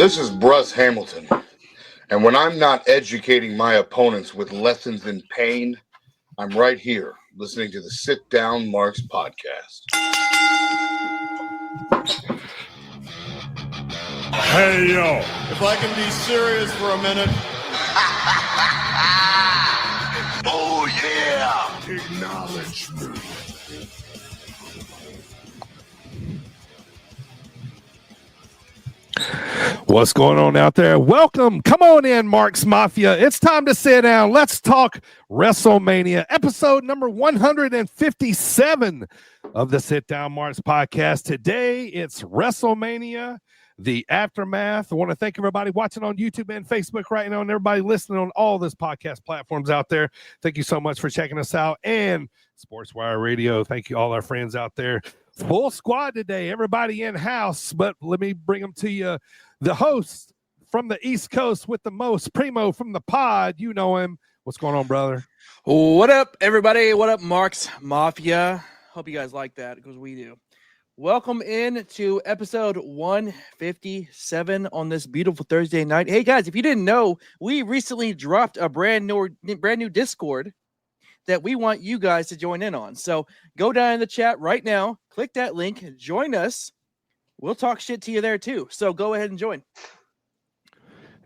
This is Bruce Hamilton, and when I'm not educating my opponents with lessons in pain, I'm right here listening to the Sit Down Marks podcast. Hey, yo. If I can be serious for a minute. Oh, yeah! Acknowledge me. What's going on out there? Welcome. Come on in, Marks Mafia. It's time to sit down. Let's talk Wrestlemania, episode number 157 of the Sit Down Marks podcast. Today, it's Wrestlemania, the aftermath. I want to thank everybody watching on YouTube and Facebook right now and everybody listening on all this podcast platforms out there. Thank you so much for checking us out. And SportzWire Radio, thank you all our friends out there. Full squad today, everybody in-house, but let me bring them to you. The host from the East Coast with the most, Primo from the pod. You know him. What's going on, brother? What up, everybody? What up, Marks Mafia? Hope you guys like that, because we do. Welcome in to episode 157 on this beautiful Thursday night. Hey, guys, if you didn't know, we recently dropped a brand new Discord that we want you guys to join in on. So go down in the chat right now, click that link, join us. We'll talk shit to you there too. So go ahead and join.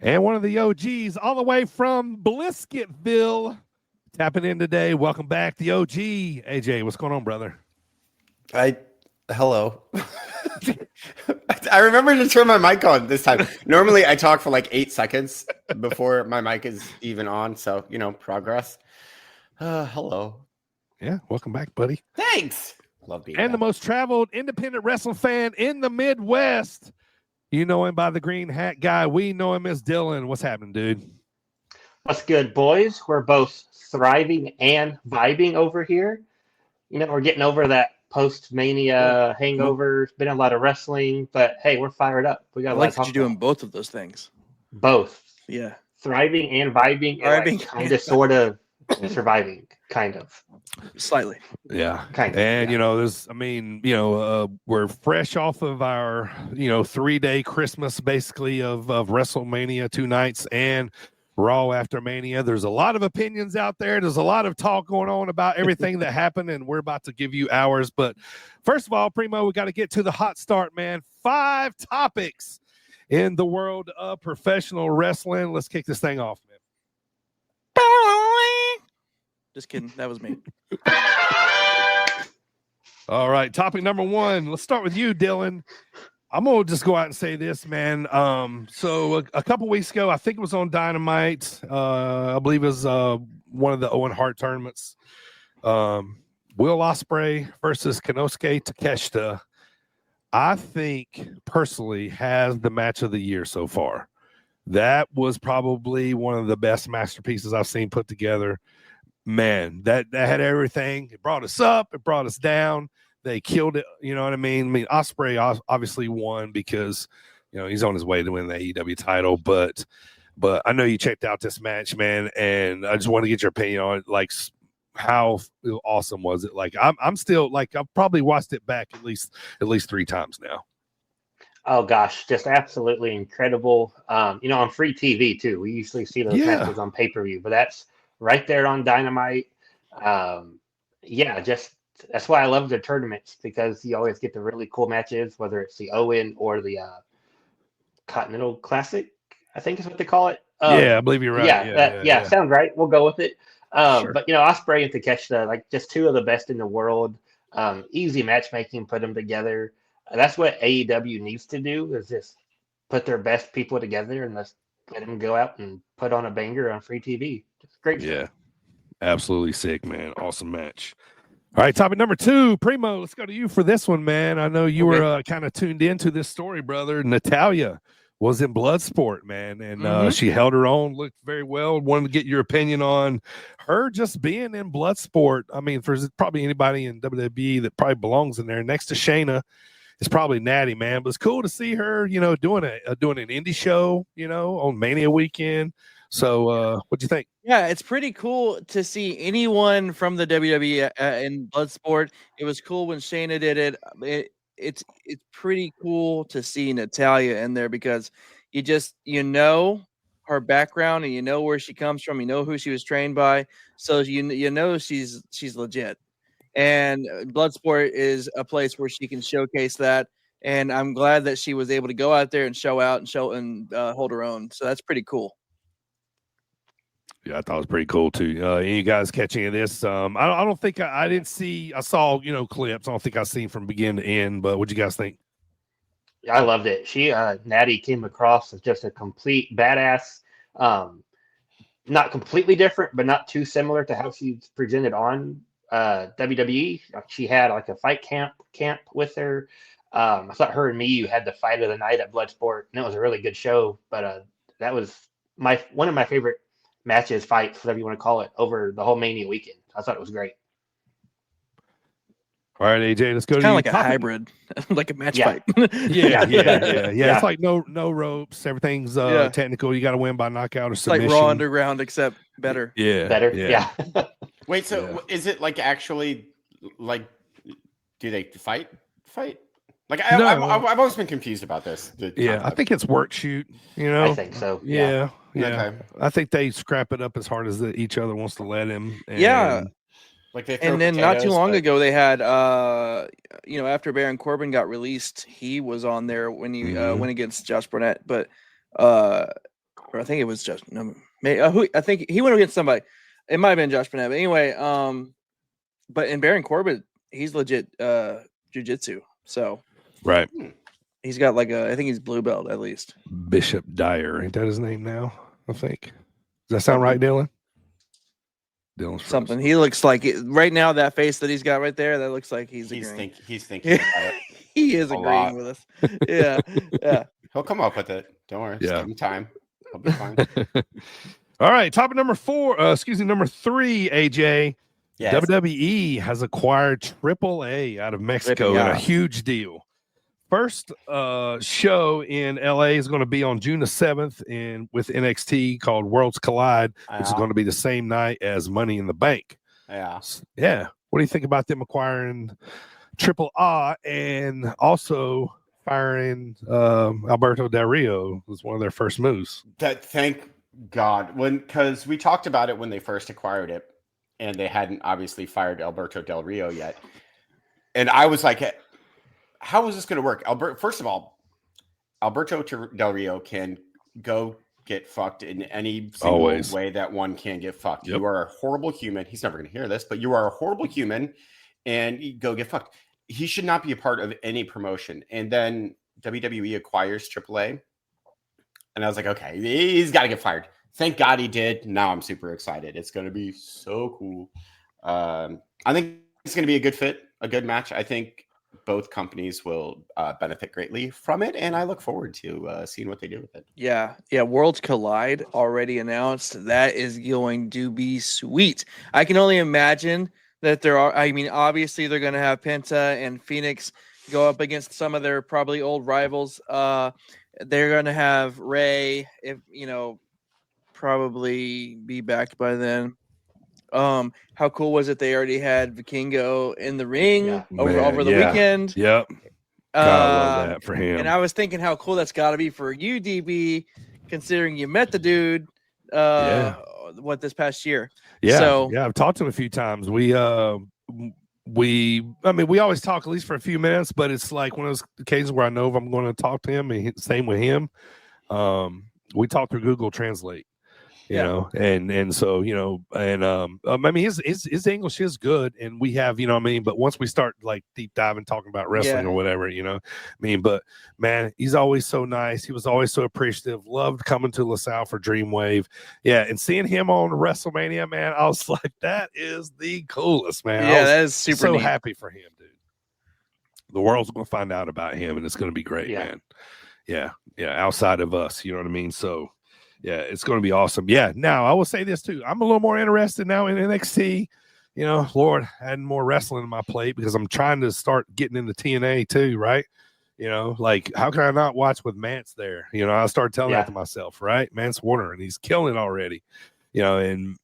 And one of the OGs all the way from Biscuitville tapping in today. Welcome back, the OG. AJ, what's going on, brother? Hello. I remember to turn my mic on this time. Normally I talk for like 8 seconds before my mic is even on. So, progress. Hello. Yeah, welcome back, buddy. Thanks. Love being and back. The most traveled independent wrestling fan in the Midwest. You know him by the green hat guy. We know him as Dylan. What's happening, dude? What's good, boys? We're both thriving and vibing over here. We're getting over that post-Mania hangover. It's been a lot of wrestling, but hey, we're fired up. We got I a lot like to that talk you're doing about. both of those things. Both. Yeah. Thriving and vibing. And kind of, sort of surviving, kind of. Slightly. Yeah. Kind of. And, yeah. we're fresh off of our, 3-day Christmas, basically, of WrestleMania 2 nights and Raw after Mania. There's a lot of opinions out there. There's a lot of talk going on about everything that happened, and we're about to give you ours. But first of all, Primo, we got to get to the hot start, man. 5 topics in the world of professional wrestling. Let's kick this thing off, man. Just kidding. That was me. All right. Topic number 1. Let's start with you, Dylan. I'm going to just go out and say this, man. So a couple weeks ago, I think it was on Dynamite. I believe it was one of the Owen Hart tournaments. Will Ospreay versus Konosuke Takeshita, I think, personally, has the match of the year so far. That was probably one of the best masterpieces I've seen put together. Man, that had everything. It brought us up. It brought us down. They killed it. You know what I mean? Ospreay obviously won because, he's on his way to win the AEW title. But I know you checked out this match, man, and I just want to get your opinion on it. Like, how awesome was it? Like, I'm still like, I've probably watched it back at least 3 times now. Oh gosh, just absolutely incredible. On free TV too. We usually see those matches on pay-per-view, but that's right there on Dynamite. That's why I love the tournaments, because you always get the really cool matches, whether it's the Owen or the Continental Classic, I think is what they call it. I believe you're right. Yeah, sounds right. We'll go with it. Sure. But Ospreay and Takeshita, like, just 2 of the best in the world. Easy matchmaking, put them together. That's what AEW needs to do, is just put their best people together and let them go out and put on a banger on free TV. Just great. Yeah, absolutely sick, man. Awesome match. All right, topic number 2, Primo, let's go to you for this one, man. I know you were kind of tuned into this story, brother. Natalya was in Bloodsport, man, and she held her own, looked very well. Wanted to get your opinion on her just being in Bloodsport. I mean, there's probably anybody in WWE that probably belongs in there. Next to Shayna, it's probably Natty, man. But it's cool to see her, doing an indie show, on Mania weekend. So what'd you think? Yeah, it's pretty cool to see anyone from the WWE in Bloodsport. It was cool when Shayna did it. It's pretty cool to see Natalya in there because, you know her background and you know where she comes from, you know who she was trained by, so you know she's legit. And Bloodsport is a place where she can showcase that. And I'm glad that she was able to go out there and show out and hold her own. So that's pretty cool. Yeah, I thought it was pretty cool too. Any you guys catch any of this? I don't think I didn't see. I saw clips. I don't think I seen from beginning to end. But what'd you guys think? I loved it. She Natty came across as just a complete badass. Not completely different, but not too similar to how she's presented on WWE. She had like a fight camp with her. I thought her and Miyu had the fight of the night at Bloodsport, and it was a really good show. But that was one of my favorite matches, fights, whatever you want to call it, over the whole Mania weekend. I thought it was great. All right, AJ, let's go to kind of like topic. A hybrid, like a match Yeah. fight. Yeah. Yeah. It's like no ropes. Everything's technical. You got to win by knockout or It's like submission. Raw Underground, except better. Better. Yeah. Wait, so is it like actually like? Do they fight? Like No. I've always been confused about this. I think it's work shoot. I think so. Yeah. Okay. I think they scrap it up as hard as each other wants to let him. Yeah. Like they throw And then not too potatoes, long but- ago, they had, after Baron Corbin got released, he was on there when he went against Josh Barnett. But or I think it was just I think he went against somebody. It might have been Josh Barnett. But anyway, but in Baron Corbin, he's legit jiu-jitsu. So Right. he's got like I think he's blue belt at least. Bishop Dyer. Ain't that his name now? I think. Does that sound right, Dylan? Dylan's Something. He looks like right now, that face that he's got right there, that looks like he's agreeing. He's thinking about it. He is A agreeing lot. with us. Yeah. He'll come up with it. Don't worry. Just Yeah. give him time. He'll be fine. All right, topic number 3, AJ. Yes. WWE has acquired AAA out of Mexico in a huge deal. First show in LA is going to be on June the 7th with NXT called Worlds Collide. It's going to be the same night as Money in the Bank. Yeah. Yeah. What do you think about them acquiring AAA and also firing Alberto Del Rio was one of their first moves? Thank God. Because we talked about it when they first acquired it, and they hadn't obviously fired Alberto Del Rio yet. And I was like, how is this going to work? First of all, Alberto Del Rio can go get fucked in any single way that one can get fucked. Yep. You are a horrible human. He's never going to hear this, but you are a horrible human, and you go get fucked. He should not be a part of any promotion. And then WWE acquires AAA, and I was like, okay, he's got to get fired. Thank God he did. Now I'm super excited. It's going to be so cool. I think it's going to be a good fit, a good match. I think both companies will benefit greatly from it, and I look forward to seeing what they do with it. Yeah. Worlds Collide already announced. That is going to be sweet. I can only imagine that obviously they're going to have Penta and Phoenix go up against some of their probably old rivals. They're going to have Ray, probably be back by then. How cool was it? They already had Vikingo in the ring over the weekend. Yep. God, I love that for him. And I was thinking how cool that's got to be for you, DB, considering you met the dude this past year. Yeah. So, I've talked to him a few times. We always talk at least for a few minutes, but it's like one of those occasions where I know if I'm going to talk to him, and same with him. We talk through Google Translate. You know, and so, his English is good, and we have, but once we start like deep diving, talking about wrestling or whatever, but man, he's always so nice. He was always so appreciative, loved coming to LaSalle for Dreamwave. Yeah. And seeing him on WrestleMania, man, I was like, that is the coolest, man. Yeah, that is super neat. Happy for him, dude. The world's going to find out about him, and it's going to be great, man. Yeah. Outside of us, you know what I mean? So, yeah, it's going to be awesome. Yeah. Now, I will say this too. I'm a little more interested now in NXT. Lord, adding more wrestling on my plate because I'm trying to start getting into TNA too, right? Like how can I not watch with Mance there? I started telling that to myself, right? Mance Warner, and he's killing it already. But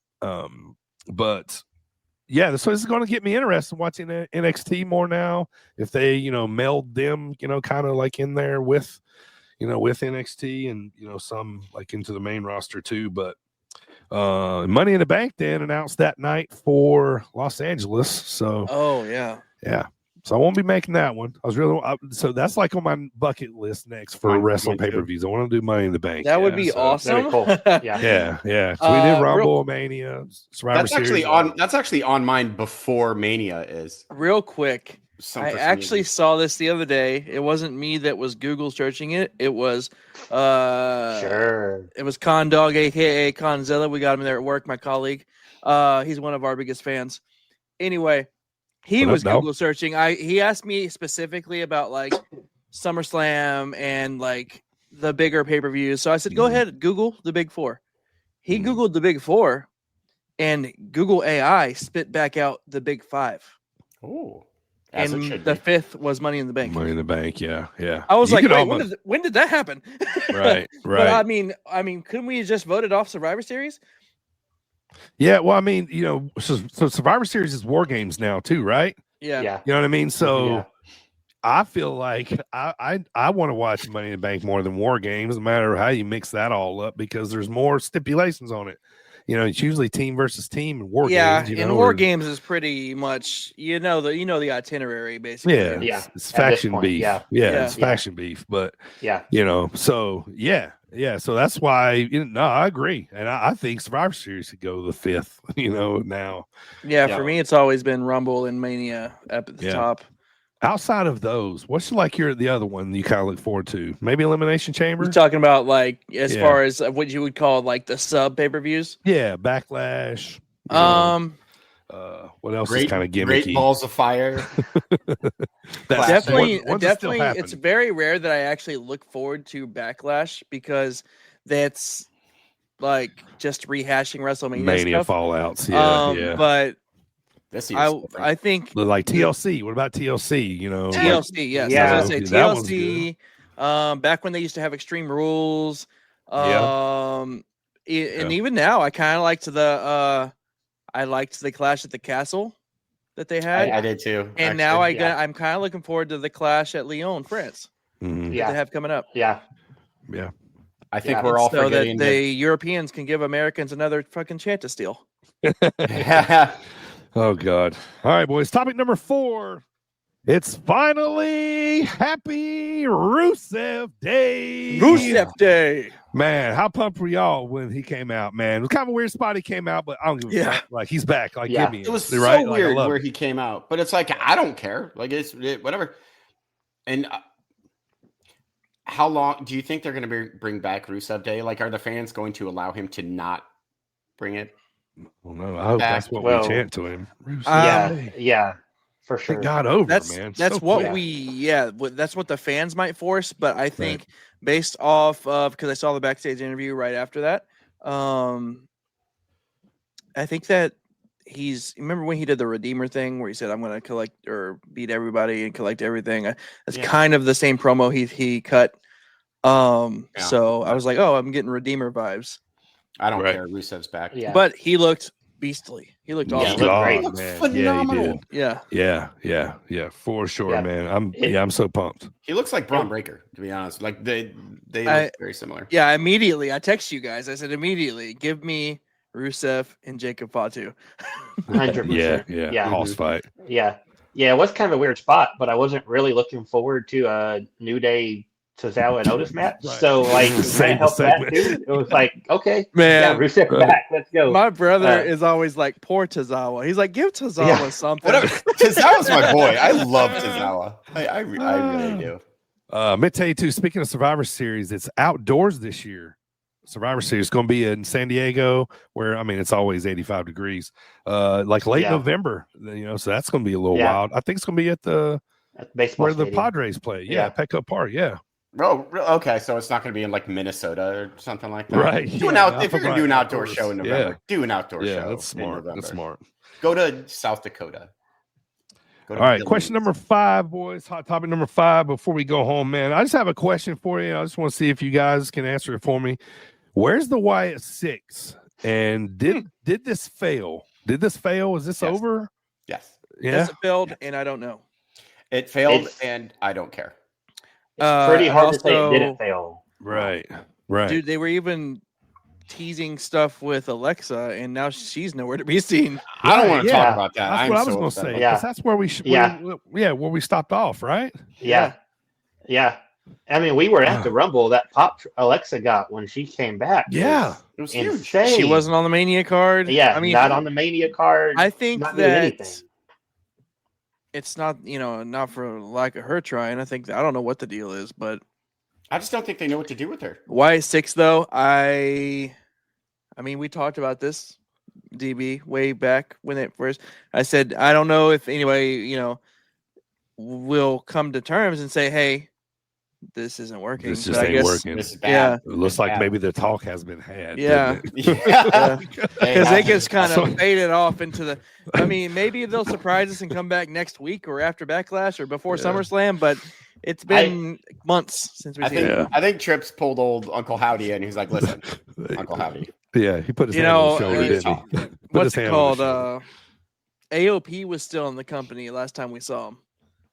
yeah, so this is going to get me interested in watching NXT more now. If they, meld them, kind of like in there with with NXT and some like into the main roster too. But Money in the Bank then announced that night for Los Angeles. So yeah. So I won't be making that one. So that's like on my bucket list next for wrestling mine too. pay-per-views. I want to do Money in the Bank. That would be so- awesome. That'd be cool. Yeah. Yeah. So we did Rumble, Mania, Survivor That's Series. actually on mine before Mania is. Real quick, Some I for some actually reason. saw this the other day. It wasn't me that was Google searching it. It was Sure. It was Con Dog, aka Conzilla. We got him there at work, my colleague. He's one of our biggest fans. Anyway, he What up, was dog? Google searching. He asked me specifically about like SummerSlam and like the bigger pay-per-views. So I said, go ahead, Google the big four. He Googled the big four, and Google AI spit back out the big five. Oh, as it And should the be. fifth was Money in the Bank. Money in the Bank. Yeah. I was You like, could wait, almost- when did that happen? right. But I mean, couldn't we just vote it off Survivor Series? Yeah. Well, I mean, so Survivor Series is War Games now too, right? Yeah. Yeah. You know what I mean? So Yeah. I feel like I want to watch Money in the Bank more than War Games, no matter how you mix that all up, because there's more stipulations on it. It's usually team versus team in War Games. And War Games is pretty much the itinerary basically. Yeah, Yeah, it's at this faction point, beef. yeah. It's Yeah. faction beef. But Yeah. so so that's why. No, I agree, and I think Survivor Series should go the fifth. Now Yeah, Yeah. for me, it's always been Rumble and Mania up at the Yeah. top. outside of those, what's like the other one you kind of look forward to? Maybe Elimination Chamber. You're talking about like as Yeah. far as what you would call like the sub pay-per-views. Yeah, Backlash. you know, what else is kind of gimmicky? Great Balls of Fire. That's Definitely, one that still definitely. It's happened. very rare that I actually look forward to Backlash because that's like just rehashing WrestleMania Mania stuff. fallouts. Yeah. But This year's different. I think Like TLC. What about TLC? TLC, yes. Yeah. I was gonna say That one's TLC. Back when they used to have Extreme Rules. Yeah. And even now, I kind of liked the Clash at the Castle that they had. I did too. And now I'm kind of looking forward to the Clash at Lyon, France Mhm. that Yeah. they have coming up. Yeah. Yeah. I think Yeah. we're all so forgetting that the Europeans can give Americans another fucking chance to steal. that. Oh God. All right, boys. Topic number 4. It's finally Happy Rusev Day. Rusev Day. Man, how pumped were y'all when he came out, man? It was kind of a weird spot he came out, but I don't give a Yeah. fuck. Like, he's back. Like, Yeah. give me It was right? Like, I so weird love where it. he came out, but it's like I don't care. Like whatever. And how long do you think they're going to bring back Rusev Day? Like, are the fans going to allow him to not bring it? Well, no, I hope that's what Well, we chant to him. Rusev Yeah. Day. Yeah. For sure. It got over, That's man. that's So what quick. that's what the fans might force. But I think based off of because I saw the backstage interview right after that, I think that remember when he did the Redeemer thing where he said I'm going to collect or beat everybody and collect everything. That's Yeah. kind of the same promo he cut. Yeah. So I was like, oh, I'm getting Redeemer vibes. I don't Right. care. Rusev's back. Yeah. But he looked beastly. He looked Yeah, awesome. looked great. God, Looks man. phenomenal. Yeah, he did. Yeah, for sure, Yeah. man. It- I'm so pumped. He looks like Braun Breaker, to be honest. Like they I- look very similar. Yeah, immediately. I text you guys. I said immediately, give me Rusev and Jacob Fatu. 100%. Yeah. Yeah. Hoss fight. Yeah. Yeah. It was kind of a weird spot, but I wasn't really looking forward to a New Day Tozawa and Otis match. Right. So like Same that helped that segment. too. It was like, okay, Man, yeah, Rusev right. back. Let's go. my brother Uh, is always like, poor Tozawa. He's like, give Tozawa Yeah. something. Whatever. Tozawa's my boy. I love Tozawa. I really do. I'm gonna tell you too. Speaking of Survivor Series, it's outdoors this year. Survivor Series is going to be in San Diego, where it's always 85 degrees. Like late Yeah. November, so that's going to be a little Yeah. wild. I think it's going to be at the At the baseball where the stadium. Padres play. Yeah. Petco Park. Yeah, Oh, okay. So it's not going to be in like Minnesota or something like that. right. Do an Yeah, out if you're going to do an outdoor outdoors. show in November. Yeah. Do an outdoor Yeah, show. that's in smart. November. That's smart. Go to South Dakota. Go to All right, Billings. question number 5, boys. Hot topic number 5. Before we go home, man, I just have a question for you. I just want to see if you guys can answer it for me. Where's the Wyatt 6? And did this fail? Did this fail? Is this Yes. over? Yes, Yeah. Yes, it failed, and I don't know. it failed, It's- and I don't care. It's pretty and hard to say it also- didn't fail. Right. Right. Dude, they were even teasing stuff with Alexa, and now she's nowhere to be seen. I don't want to Yeah. talk about that. That's I'm what I so was going to upset say. about Yeah. Because that's where we should. Yeah. Where we stopped off, right? Yeah. I mean, we were at the Rumble that pop Alexa got when she came back. Yeah. It was huge. Insane. She wasn't on the Mania card. Yeah, I mean, not on the Mania card. I think not doing that anything. it's not, not for lack of her trying. I don't know what the deal is, but I just don't think they know what to do with her. why 6 though? I mean, we talked about this, DB, way back when it first. I said I don't know if anybody, will come to terms and say, hey, this isn't working. This But just I ain't guess, working. This is bad. Yeah. It looks like bad. maybe the talk has been had. Yeah. doesn't it? Yeah. Because they just kind of So- faded off into the. I mean, maybe they'll surprise us and come back next week or after Backlash or before Yeah. SummerSlam, but it's been months since we've I seen think it. Yeah. I think Trips pulled old Uncle Howdy and he's like, "Listen, Uncle Howdy, Yeah, he put his You hand on know, his shoulder, we didn't talk. he? Put What's his it hand on his called? shoulder. AOP was still in the company last time we saw him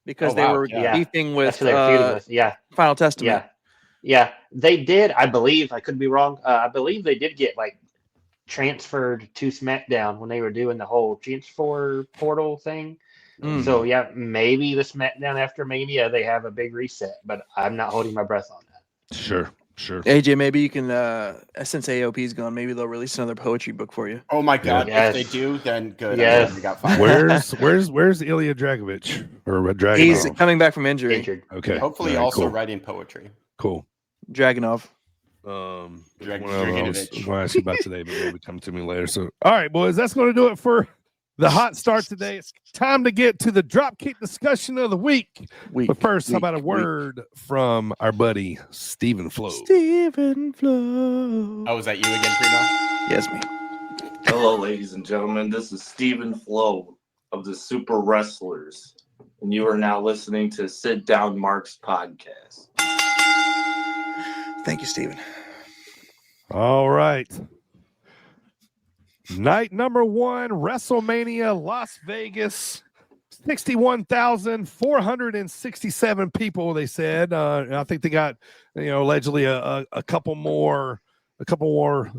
because Oh, they wow. were Yeah. beefing That's with who they're feuding with. Yeah. Final Testament. Yeah. They did, I believe, I could be wrong. I believe they did get like transferred to SmackDown when they were doing the whole transfer portal thing. Mm. So yeah, maybe the SmackDown after Mania they have a big reset, but I'm not holding my breath on that. Sure. AJ, maybe you can, since AOP's gone, maybe they'll release another poetry book for you. oh my God, Yes. if they do, then good. Yes. We got fired. Where's Ilya Dragovich or Dragunov? He's coming back from injury. Injured. Okay. Hopefully, All right, also cool. writing poetry. Cool. Dragunov. Drag- One of them I was Dragonovich. going to ask you about today, but maybe come to me later. So, all right, boys, that's going to do it for the hot start today. It's time to get to the dropkick discussion of the week. But first, how about a word from our buddy Stephen Flo? Stephen Flo. Oh, is that you again, Primo? Yes, me. Hello, ladies and gentlemen. This is Stephen Flo of the Super Wrestlers, and you are now listening to Sit Down Mark's podcast. Thank you, Stephen. All right. Night number 1, WrestleMania, Las Vegas. 61,467 people, they said. I think they got, allegedly a couple more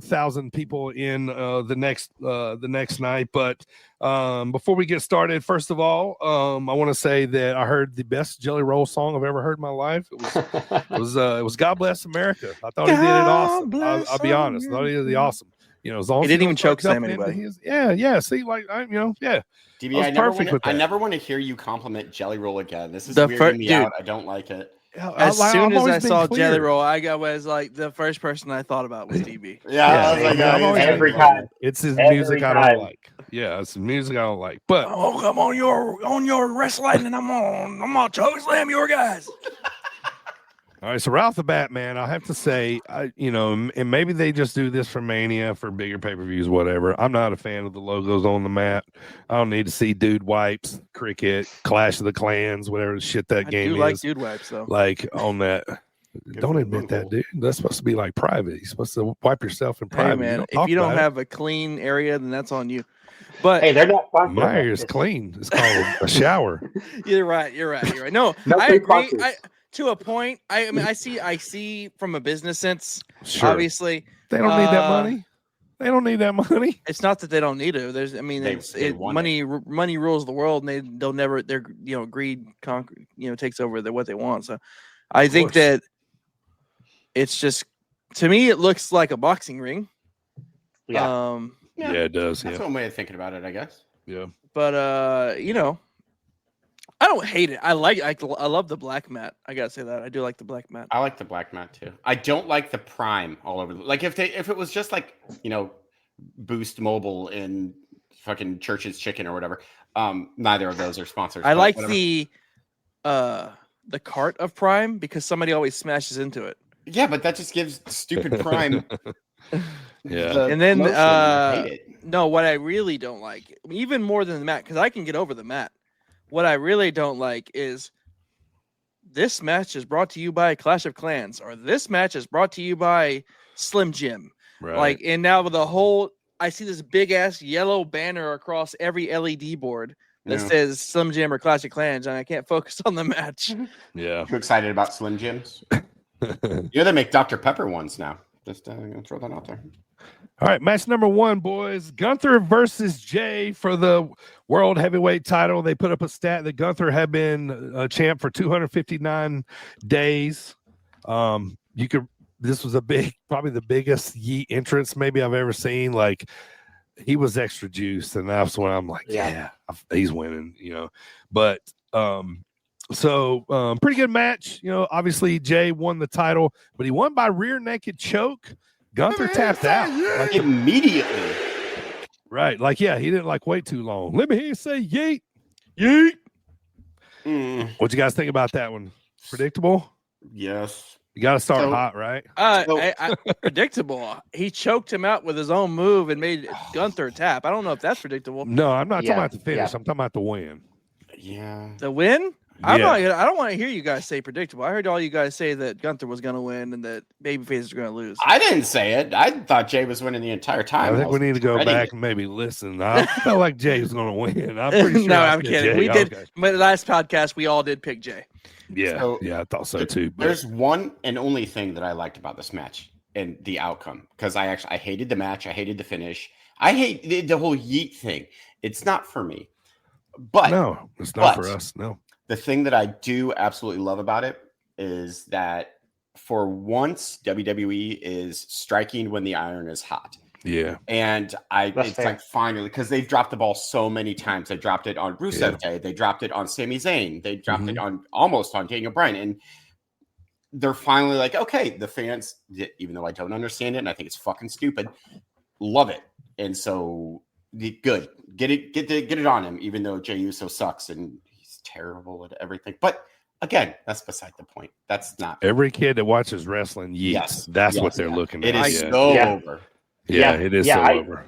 thousand people in the next night. But before we get started, first of all, I want to say that I heard the best Jelly Roll song I've ever heard in my life. It was God Bless America. I thought he did it awesome. I'll be honest. I thought he did awesome. As long He as didn't even don't choke start slam jumping into anybody. his- yeah. See, like yeah. DB, I was I never, perfect wanna, with I that. never want to hear you compliment Jelly Roll again. This is The weirding me dude. out. I don't like it. As I've soon as always I been saw clear. Jelly Roll, I was like, the first person I thought about was DB. Yeah, I was like, I've oh, always he's been every clear. time. It's his Every music I time. don't like. Yeah, it's music I don't like. But Oh, come on your wrestling, and I'm gonna choke slam your guys. all right, so right off the bat, man, I have to say, and maybe they just do this for Mania, for bigger pay-per-views, whatever. I'm not a fan of the logos on the mat. I don't need to see Dude Wipes, Cricket, Clash of the Clans, whatever the shit that I game do is. like dude wipes though. Like on that. Don't for admit that, Google. dude. That's supposed to be like private. You're supposed to wipe yourself in Hey private. man, talk if you don't about it. have a clean area, then that's on you. But Hey, they're not sponsored. My area is clean. It's called a shower. you're right. No, No I free agree. sponsors. To a point. I mean, I see from a business sense. Sure. Obviously, They don't need that money. They don't need that money. it's not that they don't need it. There's, They want money rules the world, and they'll never. Their greed takes over what they want. So, I think course. that it's just, to me, it looks like a boxing ring. Yeah. Yeah, it does. That's Yeah. one way of thinking about it, I guess. Yeah. But I don't hate it. I love the black mat. I gotta say that I do like the black mat. I like the black mat too. I don't like the prime all over. Like if it was just like Boost Mobile in fucking Church's Chicken or whatever. Neither of those are sponsors. I but like whatever. the cart of Prime because somebody always smashes into it. Yeah, but that just gives stupid prime. Yeah. the And then, promotion. I hate it. No, what I really don't like, even more than the mat, because I can get over the mat. What I really don't like is this match is brought to you by Clash of Clans, or this match is brought to you by Slim Jim. Right. Like, and now with the whole, I see this big ass yellow banner across every LED board that Yeah. says Slim Jim or Clash of Clans, and I can't focus on the match. Yeah. Too excited about Slim Jims. They make Dr. Pepper ones now. Just gonna throw that out there. All right, match number 1, boys. Gunther versus Jay for the World Heavyweight title. They put up a stat that Gunther had been a champ for 259 days. This was probably the biggest Yeet entrance maybe I've ever seen. Like, he was extra juiced, and that's when I'm like, yeah, he's winning, But pretty good match. Obviously Jay won the title, but he won by rear naked choke. Gunther tapped out Like immediately. Right. Like, he didn't wait too long. Let me hear you say yeet. Yeet. What you guys think about that one? Predictable? Yes. You got to start hot, right? Predictable. He choked him out with his own move and made Gunther tap. I don't know if that's predictable. No, I'm not talking about the finish. I'm talking about the win. Yeah. The win? Yeah. I don't want to hear you guys say predictable. I heard all you guys say that Gunther was going to win and that babyface are going to lose. I didn't say it. I thought Jay was winning the entire time. I think we need to go back and maybe listen. I felt like Jay was going to win. I'm pretty sure. No, I'm kidding. Jay. We did. But the last podcast, we all did pick Jay. Yeah, I thought so too. But There's one and only thing that I liked about this match and the outcome, because I hated the match. I hated the finish. I hate the whole yeet thing. It's not for me. But no, it's not for us. No. The thing that I do absolutely love about it is that for once, WWE is striking when the iron is hot. Yeah. And it's fair. Like finally, because they've dropped the ball so many times. They dropped it on Rusev Day. They dropped it on Sami Zayn. They dropped it almost on Daniel Bryan. And they're finally like, okay, the fans, even though I don't understand it and I think it's fucking stupid, love it. And so good. Get it on him, even though Jey Uso sucks and he's terrible at everything. But again, that's beside the point. That's not every kid that watches wrestling yeets. That's what they're looking at. It is so over. Yeah, it is so over.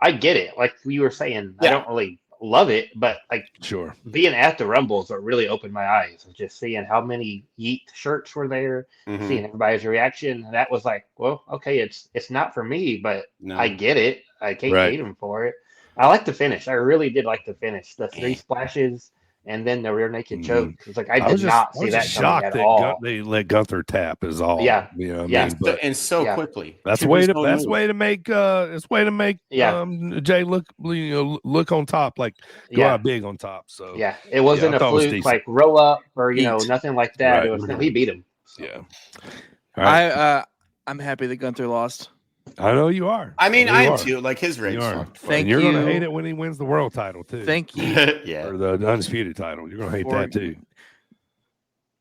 I get it. Like you were saying, I don't really love it, but sure, being at the Rumbles, it really opened my eyes. Just seeing how many Yeet shirts were there, seeing everybody's reaction. That was like, well, okay, it's not for me, but I get it. I can't hate him for it. I like the finish. I really did like the finish. The 3 splashes. And then the rear naked choke. It's like I did not see that coming at all. They let Gunther tap is all. Yeah, and so quickly. That's way to make Jay look on top, like go out big on top. So it wasn't a fluke like roll up or nothing like that. Right. It was he beat him. So. Yeah. All right. I'm happy that Gunther lost. I know you are. I mean, I am too. Like his rage. Thank you. You're going to hate it when he wins the world title too. Thank you. Or the undisputed title. You're going to hate that too.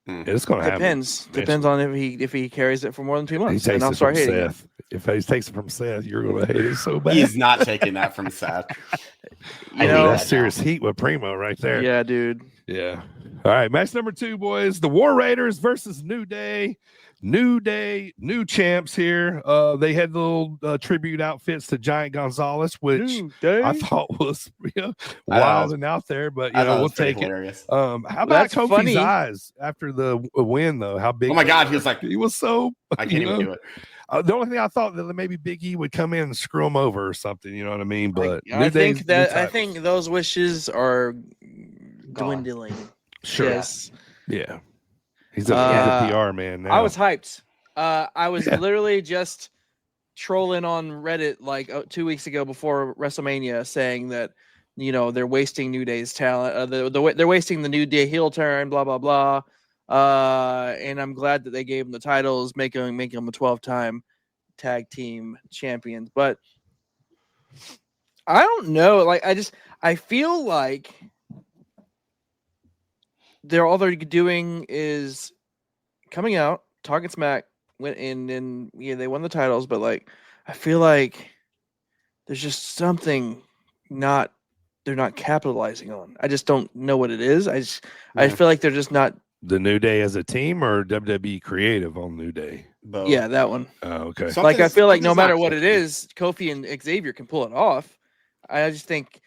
It's going to happen. Depends on if he carries it for more than 2 months. And I'll start hating Seth. If he takes it from Seth, you're going to hate it so bad. He's not taking that from Seth. That's serious heat with Primo right there. Yeah, dude. Yeah. All right, match number 2, boys. The War Raiders versus New Day. New Day, new champs here. They had little tribute outfits to Giant Gonzalez, which I thought was wild and out there, but we'll take it. How about Kofi's eyes after the win, though? How big? Oh my God, he was like, he was so. I can't even do it. The only thing I thought that maybe Big E would come in and screw him over or something. You know what I mean? But I think those wishes are dwindling. Sure. Yes. Yeah. He's a PR man now. I was hyped. I was literally just trolling on Reddit like 2 weeks ago before WrestleMania, saying that they're wasting New Day's talent. They're wasting the New Day heel turn. Blah blah blah. And I'm glad that they gave them the titles, making them a 12-time tag team champions. But I don't know. Like I feel like. All they're doing is coming out, talking smack, went in, and they won the titles. But I feel like there's just something they're not capitalizing on. I just don't know what it is. I feel like they're just not. The New Day as a team or WWE creative on New Day? Both. Yeah, that one. Oh, okay. I feel like no matter what it is, Kofi and Xavier can pull it off. I just think,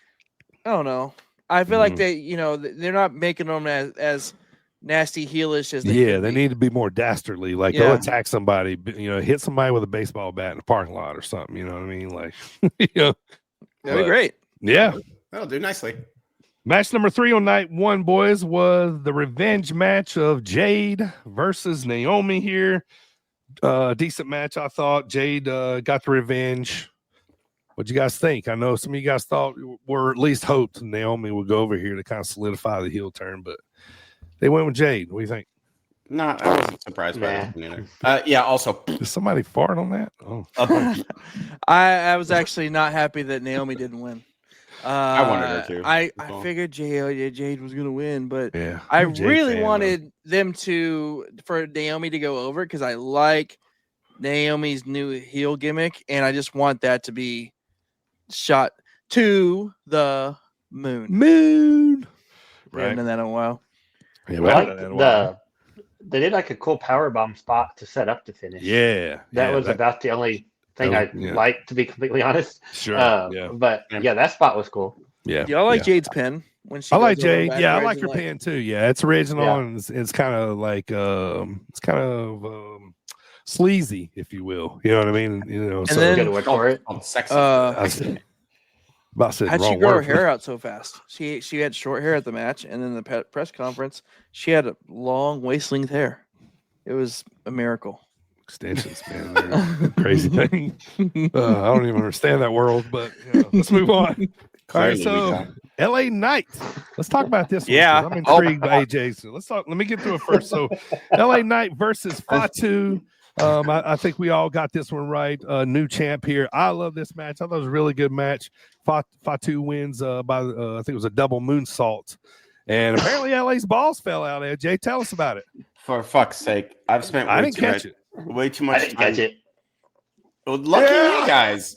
I don't know. I feel like they're not making them as nasty heelish as they need to be more dastardly. Like go attack somebody, hit somebody with a baseball bat in the parking lot or something. You know what I mean? Like, that'd be great. Yeah, that'll do nicely. Match number 3 on night 1, boys, was the revenge match of Jade versus Naomi here. Decent match, I thought. Jade got the revenge. What'd you guys think? I know some of you guys thought, or at least hoped, Naomi would go over here to kind of solidify the heel turn, but they went with Jade. What do you think? No, I wasn't surprised by that either. Yeah, also. Did somebody fart on that? Oh, I was actually not happy that Naomi didn't win. I wanted her to. I figured Jade was going to win, but yeah. I I'm a Jade really fan, wanted them for Naomi to go over because I like Naomi's new heel gimmick, and I just want that to be shot to the moon. Right. Haven't done that in a while. Yeah, they did like a cool power bomb spot to set up the finish. yeah. That was about the only thing I liked, to be completely honest. Sure. But yeah, that spot was cool. Yeah. Yeah, I like Jade's pin when she. I like goes over Jade. back Yeah, I rows like and, her pin too. Yeah, it's original and it's kind of like sleazy, if you will. You know what I mean? You know, And so then- Good word for it. Sexy. about said How'd she wrong grow her word. hair out so fast? She had short hair at the match, and then the press conference, she had a long waist length hair. It was a miracle. Extensions, man, they're a crazy thing. I don't even understand that world, but let's move on. All right, so LA Knight. Let's talk about this one. Yeah. 'Cause I'm intrigued by AJ. So let me get through it first. So LA Knight versus Fatu. I think we all got this one right. New champ here. I love this match. I thought it was a really good match. Fatu wins by I think it was a double moonsault. And apparently LA's balls fell out. AJ, tell us about it. For fuck's sake, I've spent I didn't catch it. way too I much didn't time. catch it. Well, lucky you guys.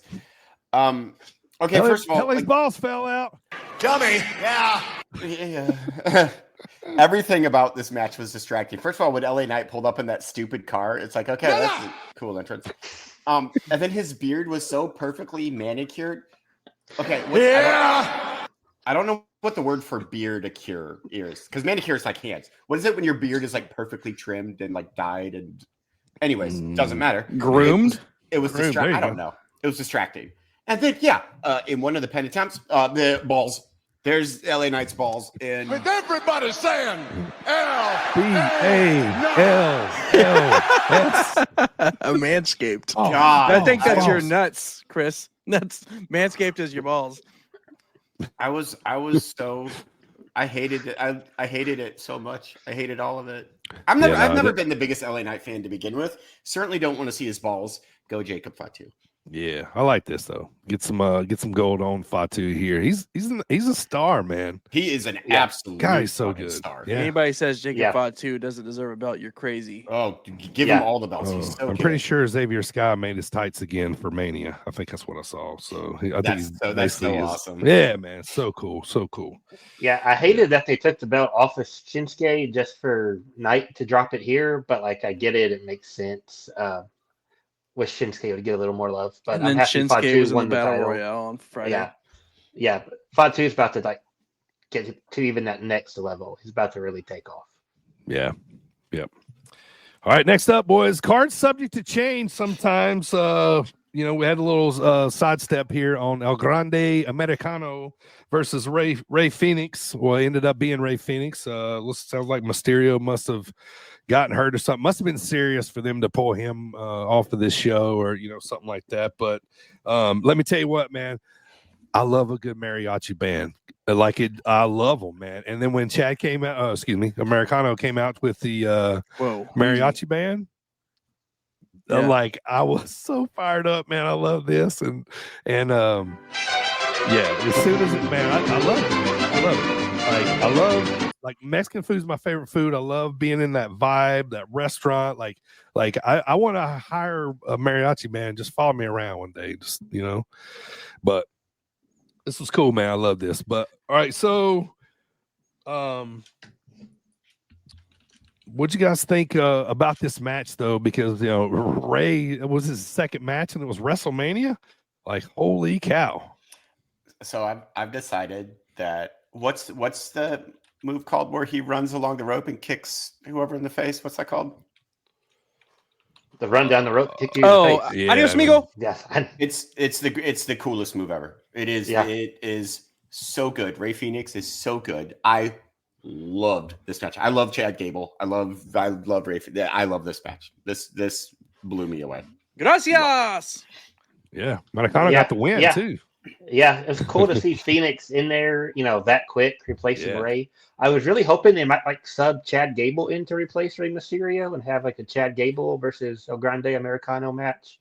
Okay, first of all, LA's balls fell out. Dummy. Yeah. yeah. Everything about this match was distracting. First of all, when LA Knight pulled up in that stupid car, it's like, okay, that's a cool entrance. And then his beard was so perfectly manicured. Okay, I don't know what the word for beard a cure is, because manicure is like hands. What is it when your beard is like perfectly trimmed and like dyed and anyways, doesn't matter. Groomed? It was distracting. I don't know. It was distracting. And then in one of the pen attempts, the balls. There's LA Knight's balls, and With everybody saying B-A-L-L-S. A manscaped. Oh, God, I think that's your balls. nuts, Chris. That's manscaped is your balls. I was so I hated it. I hated it so much. I hated all of it. I've never been the biggest LA Knight fan to begin with. Certainly don't want to see his balls. Go Jacob Fatu. Yeah, I like this though. Get some gold on Fatu here. He's a star, man. He is an absolute Guy is so fucking good. star. Yeah. Anybody says Jacob Yeah. Fatu doesn't deserve a belt, you're crazy. Oh, give him all the belts. Oh, He's so I'm good. pretty sure Xavier Sky made his tights again for Mania. I think that's what I saw. So I think That's he's so basically awesome. Yeah, man, so cool. Yeah, I hated that they took the belt off of Shinsuke just for Knight to drop it here, but like I get it, it makes sense. Wish Shinsuke would get a little more love, but And I'm then happy Shinsuke Fatu was in the won the Battle title. Royale on Friday. Yeah, but Fatu's about to like get to even that next level. He's about to really take off. Yeah. Yep. All right, next up, boys. Cards subject to change sometimes. We had a little sidestep here on El Grande Americano versus Ray Phoenix. Well, it ended up being Ray Phoenix. Sounds like Mysterio must have gotten hurt or something. Must have been serious for them to pull him off of this show or something like that. But let me tell you what, man. I love a good mariachi band. I love them, man. And then when Chad came out, Americano came out with the mariachi band. Yeah. I was so fired up, man. I love this, and as soon as it, man, I love it. I love it. I love Mexican food is my favorite food. I love being in that vibe, that restaurant. I want to hire a mariachi band. Just follow me around one day, But this was cool, man. I love this. But all right, so what'd you guys think about this match, though? Because Ray, it was his second match, and it was WrestleMania. Holy cow! So I've decided that what's the move called where he runs along the rope and kicks whoever in the face? What's that called? The run down the rope, kick you in the face. Yeah, Adios, amigo. Yes, It's the coolest move ever. It is. Yeah. It is so good. Ray Phoenix is so good. I loved this match. I love Chad Gable. I love Ray. I love this match. This blew me away. Gracias. Yeah, Maracano Yeah, got the win yeah. too. Yeah, it's cool to see Phoenix in there, that quick, replacing Yeah. Ray. I was really hoping they might like sub Chad Gable in to replace Rey Mysterio and have like a Chad Gable versus El Grande Americano match.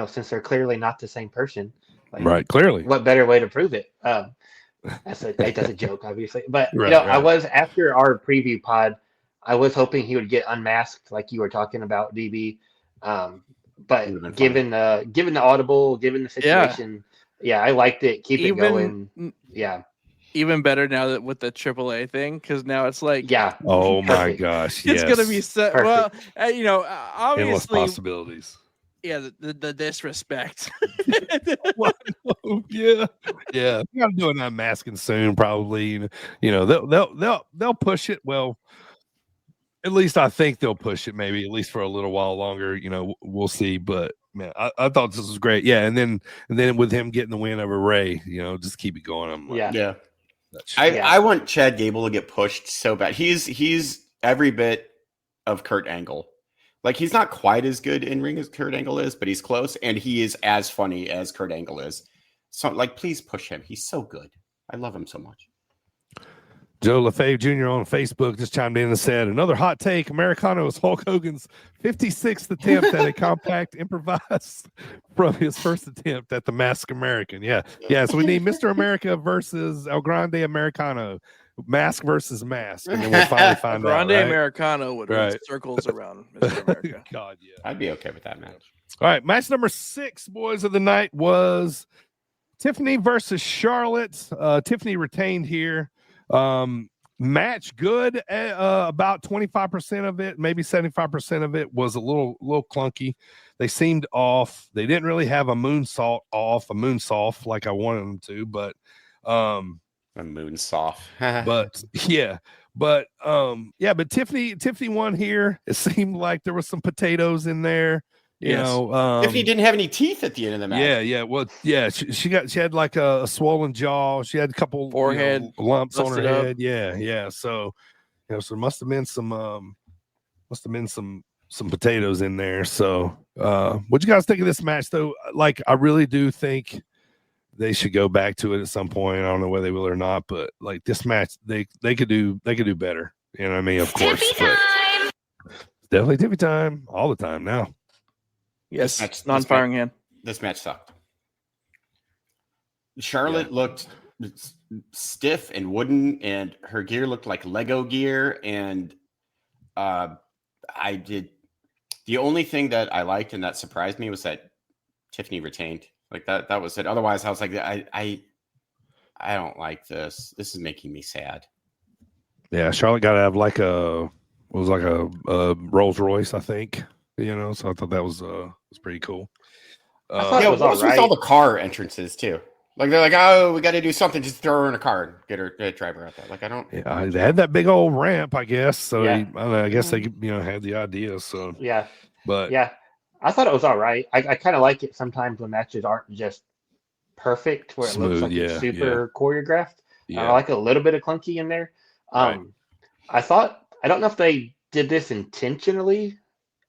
Since they're clearly not the same person. Like, Right, clearly. what better way to prove it? That's a joke, obviously. But Right, I right. was after our preview pod, I was hoping he would get unmasked, like you were talking about, DB. Would've been But given the audible, given the situation, yeah, I liked it. Keep it going. Yeah, Even better now that with the AAA thing, because now it's like, yeah. Oh my Perfect. gosh, it's gonna be yes. so Perfect. well. Endless Obviously, possibilities. yeah, the disrespect. Yeah. We gotta do an unmasking soon, probably. They'll push it. Well, at least I think they'll push it, maybe at least for a little while longer. We'll see. But man, I thought this was great. Yeah, and then with him getting the win over Ray, just keep it going. I'm like, Yeah. Yeah. that's I want Chad Gable to get pushed so bad. He's every bit of Kurt Angle. Like, he's not quite as good in ring as Kurt Angle is, but he's close, and he is as funny as Kurt Angle is. So, please push him. He's so good. I love him so much. Joe LaFave Jr. on Facebook just chimed in and said, another hot take. Americano is Hulk Hogan's 56th attempt at a compact improvise from his first attempt at the Mask American. Yeah. So we need Mr. America versus El Grande Americano. Mask versus mask. And then we'll finally find out. Grande Right? Americano would run Right. circles around Mr. America. God, yeah. I'd be okay with that match. All right. Match number 6, boys of the night, was Tiffany versus Charlotte. Tiffany retained here. Match good. About 25% of it, maybe 75% of it was a little clunky. They seemed off. They didn't really have a moonsault like I wanted them to, but A moonsault. but Tiffany won here. It seemed like there was some potatoes in there. Tiffany didn't have any teeth at the end of the match. Yeah. Well, yeah, she had like a swollen jaw. She had a couple Forehead lumps on her busted up. head. Yeah. So, so must have been some potatoes in there. So, what you guys think of this match though? Like, I really do think they should go back to it at some point. I don't know whether they will or not, but like this match, they could do better. You know what I mean? Of course, but definitely Tiffy time all the time now. Yes, non-firing hand. This match sucked. Charlotte looked stiff and wooden, and her gear looked like Lego gear. And the only thing that I liked and that surprised me was that Tiffany retained. Like that was it. Otherwise, I was like, I don't like this. This is making me sad. Yeah, Charlotte got to have like a Rolls Royce, I think. So I thought that was pretty cool. I thought Yeah, it was what's all with right. all the car entrances too? Like, they're like, oh, we got to do something. Just throw her in a car and get her driver out there. Like, I don't. Yeah, they had that big old ramp, I guess. So Yeah. I don't know, I guess they had the idea. So Yeah, but yeah. I thought it was all right. I kind of like it sometimes when matches aren't just perfect, where it looks Smooth, like it's yeah, super choreographed. I yeah, like a little bit of clunky in there. Right. I don't know if they did this intentionally.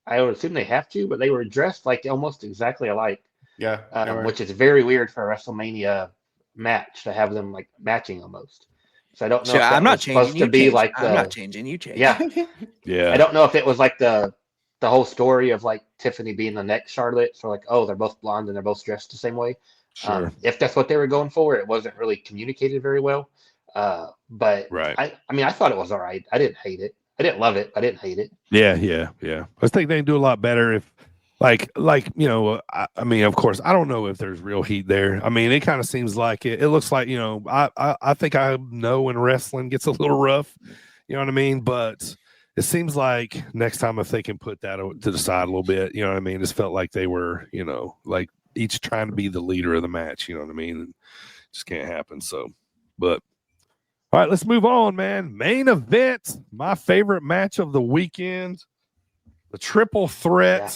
I would assume they have to, but they were dressed like almost exactly alike, Yeah. which is very weird for a WrestleMania match to have them like matching almost. So I don't know. Sure, if that I'm not was supposed changing. to You be change. like I'm not changing. You change. yeah. yeah. I don't know if it was like the whole story of like Tiffany being the next Charlotte. So like, oh, they're both blonde and they're both dressed the same way. Sure. If that's what they were going for, it wasn't really communicated very well. But Right. I thought it was all right. I didn't hate it. I didn't love it. I didn't hate it. Yeah. I think they can do a lot better if, I mean, of course, I don't know if there's real heat there. I mean, it kind of seems like it. It looks like, I think I know when wrestling gets a little rough. You know what I mean? But it seems like next time if they can put that to the side a little bit, you know what I mean? It just felt like they were, like each trying to be the leader of the match. You know what I mean? And just can't happen. So, but. All right, let's move on, man. Main event, my favorite match of the weekend, the triple threat. Yeah.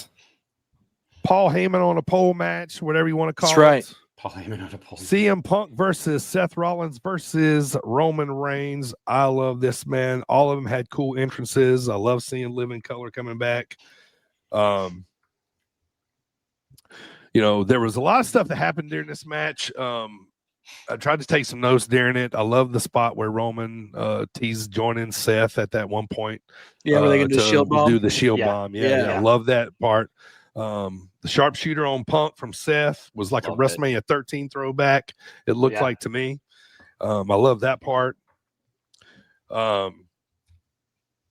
Paul Heyman on a pole match, whatever you want to call That's right. it. Paul Heyman on a pole. CM Punk versus Seth Rollins versus Roman Reigns. I love this, man. All of them had cool entrances. I love seeing Living Color coming back. There was a lot of stuff that happened during this match. I tried to take some notes during it. I love the spot where Roman teased joining Seth at that one point. Yeah, where they can do shield bomb. Do the shield Yeah. bomb. Yeah, I love that part. The sharpshooter on Punk from Seth was like Love a WrestleMania 13 throwback. It looked like to me. I love that part.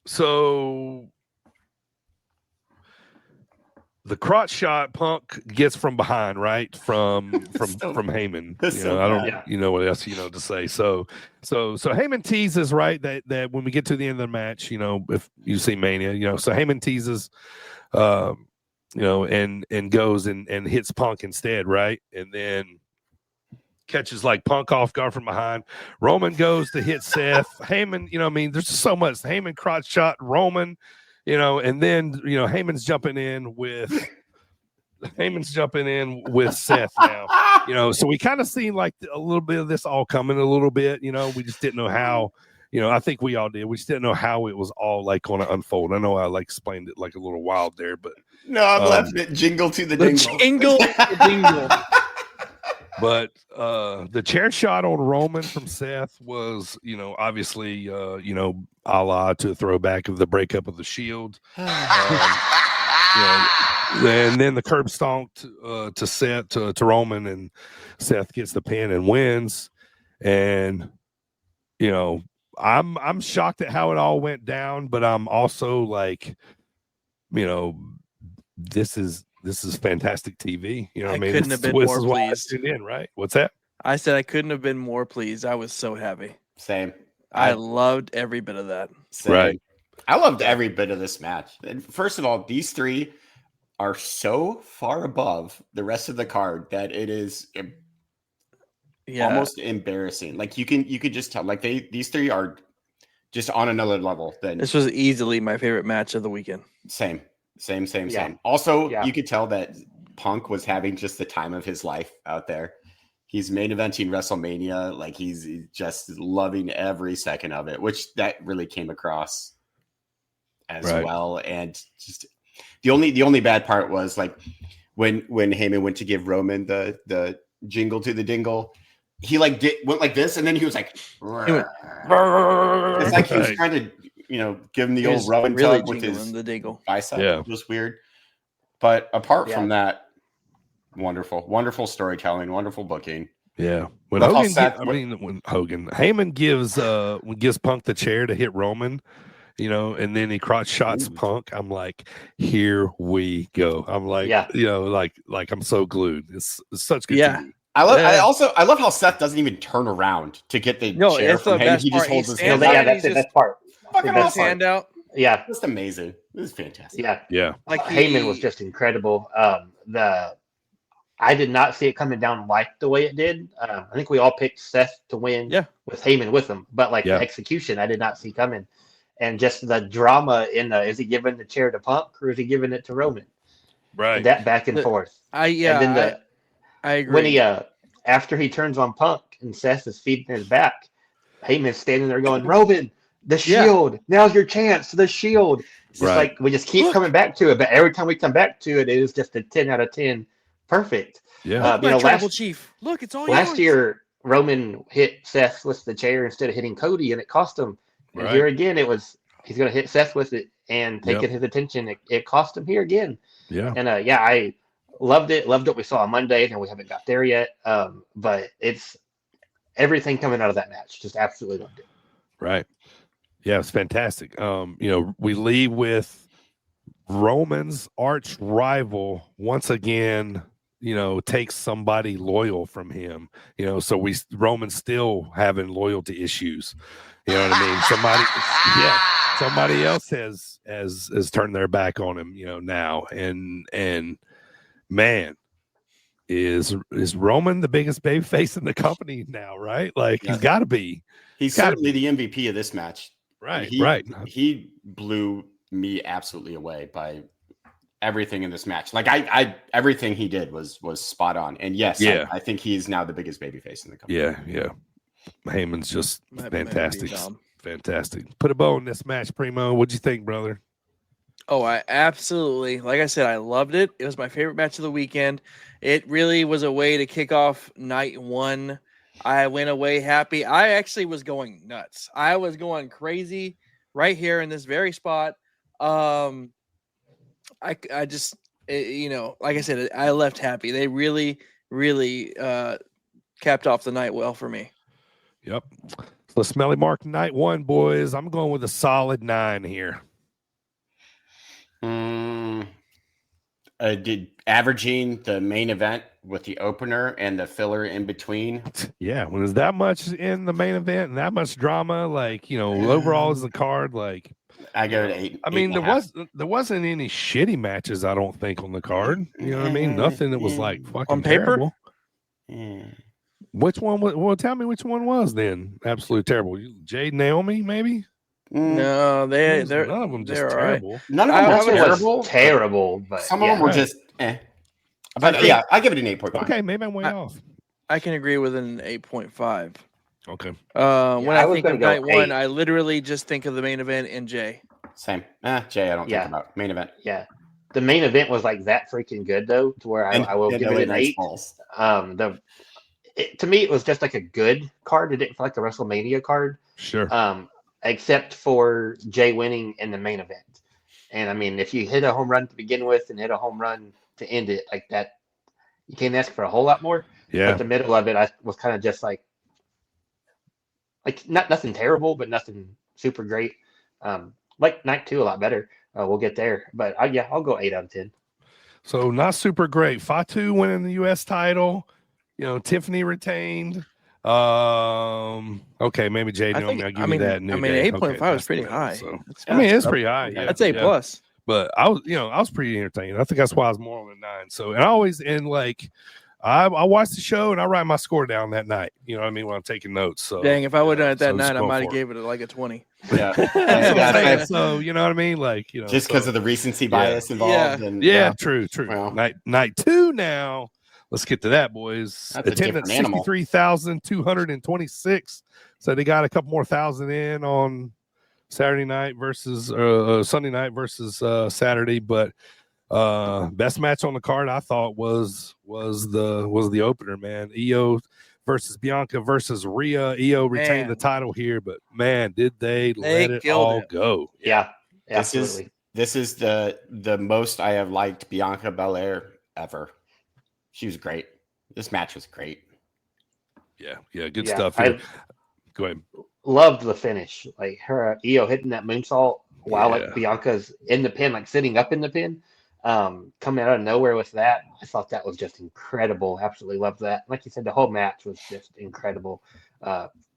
So the crotch shot Punk gets from behind, right? From Heyman. I don't you know what else to say. So Heyman teases, right, that when we get to the end of the match, if you see Mania, so Heyman teases and goes and hits Punk instead, right? And then catches like Punk off guard from behind. Roman goes to hit Seth. Heyman, there's just so much. Heyman crotch shot Roman, and then Heyman's jumping in with Seth now. So we kind of seen like a little bit of this all coming a little bit. We just didn't know how. I think we all did. We just didn't know how it was all like going to unfold. I know I like explained it like a little wild there, but no, I'm laughing at jingle to the dingle. Jingle to the dingle. But the chair shot on Roman from Seth was, obviously, a la to a throwback of the breakup of the Shield. And then the curb stomp to Seth to Roman, and Seth gets the pin and wins. And I'm shocked at how it all went down, but I'm also like, this is fantastic TV. I couldn't have been more pleased. Right? What's that? I said I couldn't have been more pleased. I was so happy. Same. I loved every bit of that. Same. Right. I loved every bit of this match. And first of all, these three are so far above the rest of the card that it is almost embarrassing. Like you could just tell, like these three are just on another level. This was easily my favorite match of the weekend. Same. Yeah. Also, you could tell that Punk was having just the time of his life out there. He's main eventing WrestleMania. Like he's just loving every second of it, which that really came across as well. And just the only bad part was like when Heyman went to give Roman the jingle to the dingle, he like went like this, and then he was like, it's like he was trying to give him the old rub and tug with his bicep. Yeah. It was weird. But apart from that, wonderful storytelling, wonderful booking. Yeah. When Heyman gives Punk the chair to hit Roman, and then he crotch shots Punk, I'm like, here we go. I'm like, like I'm so glued. It's such good TV. I love how Seth doesn't even turn around to get the chair from him. He just holds his hand. That's the best part. Fucking his hand out. Yeah, just amazing. This is fantastic. Yeah. Like Heyman was just incredible. I did not see it coming down like the way it did. I think we all picked Seth to win. With Heyman with him, but the execution I did not see coming, and just the drama in is he giving the chair to Punk or is he giving it to Roman? Right. And that back and forth. I agree. When he after he turns on Punk and Seth is feeding his back, Heyman's standing there going, Roman, the Shield. Now's your chance. The Shield. It's just like we just keep coming back to it, but every time we come back to it, it is just a 10 out of 10. Perfect. Yeah. Tribal chief. Look, it's all last yours. year Roman hit Seth with the chair instead of hitting Cody, and it cost him. And here again, it was he's going to hit Seth with it and taking his attention. It cost him here again. Yeah. And I loved it. Loved what we saw on Monday, and we haven't got there yet. But it's everything coming out of that match. Just absolutely loved it. Right. Yeah, it's fantastic. We leave with Roman's arch rival once again, takes somebody loyal from him. So Roman's still having loyalty issues. You know what I mean? Somebody else has turned their back on him, now. And man, is Roman the biggest baby face in the company now, right? Like he's got to be. He's certainly the MVP of this match. Right. He blew me absolutely away by everything in this match. Like I everything he did was spot on. And yes, Yeah. I think he is now the biggest babyface in the company. Yeah. Heyman's just Might fantastic. be Dom. Fantastic. Put a bow in this match, Primo. What'd you think, brother? Oh, I absolutely, like I said, I loved it. It was my favorite match of the weekend. It really was a way to kick off night one. I went away happy. I actually was going nuts. I was going crazy right here in this very spot. I just, like I said, I left happy. They really, really capped off the night well for me. Yep. So Smelly Mark night one, boys. I'm going with a solid 9 here. Did averaging the main event with the opener and the filler in between. Yeah, when there's that much in the main event and that much drama, like, overall as the card, like, I go to 8. I mean, there wasn't any shitty matches, I don't think, on the card. You know what I mean? Nothing that was like fucking On paper? terrible. Which one was? Well, tell me which one was then. Absolutely terrible. Jade Naomi, maybe. No, they're none of them just they're all right. terrible. None of them That were one terrible. was terrible, but Some of them were just But yeah, I give it an 8.5. Okay, maybe I'm way off. I can agree with an 8.5. Okay. When I I was think gonna of go night one, 8. I literally just think of the main event and Jay. Same. Jay, I don't think about main event. Yeah. The main event was like that freaking good though, to where I will give it an 8. To me, it was just like a good card. It didn't feel like a WrestleMania card. Sure. Except for Jay winning in the main event. And I mean, if you hit a home run to begin with and hit a home run to end it like that, you can't ask for a whole lot more. Yeah. But the middle of it, I was kind of just like nothing terrible, but nothing super great. Like night 2 a lot better. We'll get there. But I'll go 8 out of 10. So not super great. Fatu winning the U.S. title. Tiffany retained. Okay, maybe Jade Naomi. I'll give you that. 8.5 is pretty high. So, it's pretty high. Yeah, That's A plus. But I was pretty entertained. I think that's why I was more on a 9. So, and I watch the show and I write my score down that night. You know what I mean? When I'm taking notes. So dang, if I would have done it that so night, I just might go have for gave it like a 20. Yeah. So you know what I mean? Like, just because of the recency bias involved. Yeah. And, true. Well. Night 2 now. Let's get to that, boys. That's a Attendance different animal. 63,226. So they got a couple more thousand in on Saturday night versus Sunday night versus Saturday. But best match on the card, I thought was the opener, man. Io versus Bianca versus Rhea. Io retained the title here, but man, did they let it all go? Yeah, absolutely. This is the most I have liked Bianca Belair ever. She was great. This match was great. Yeah, good stuff here. Go ahead. Loved the finish, like her Io hitting that moonsault while like Bianca's in the pin, like sitting up in the pin, coming out of nowhere with that. I thought that was just incredible. Absolutely loved that. Like you said, the whole match was just incredible.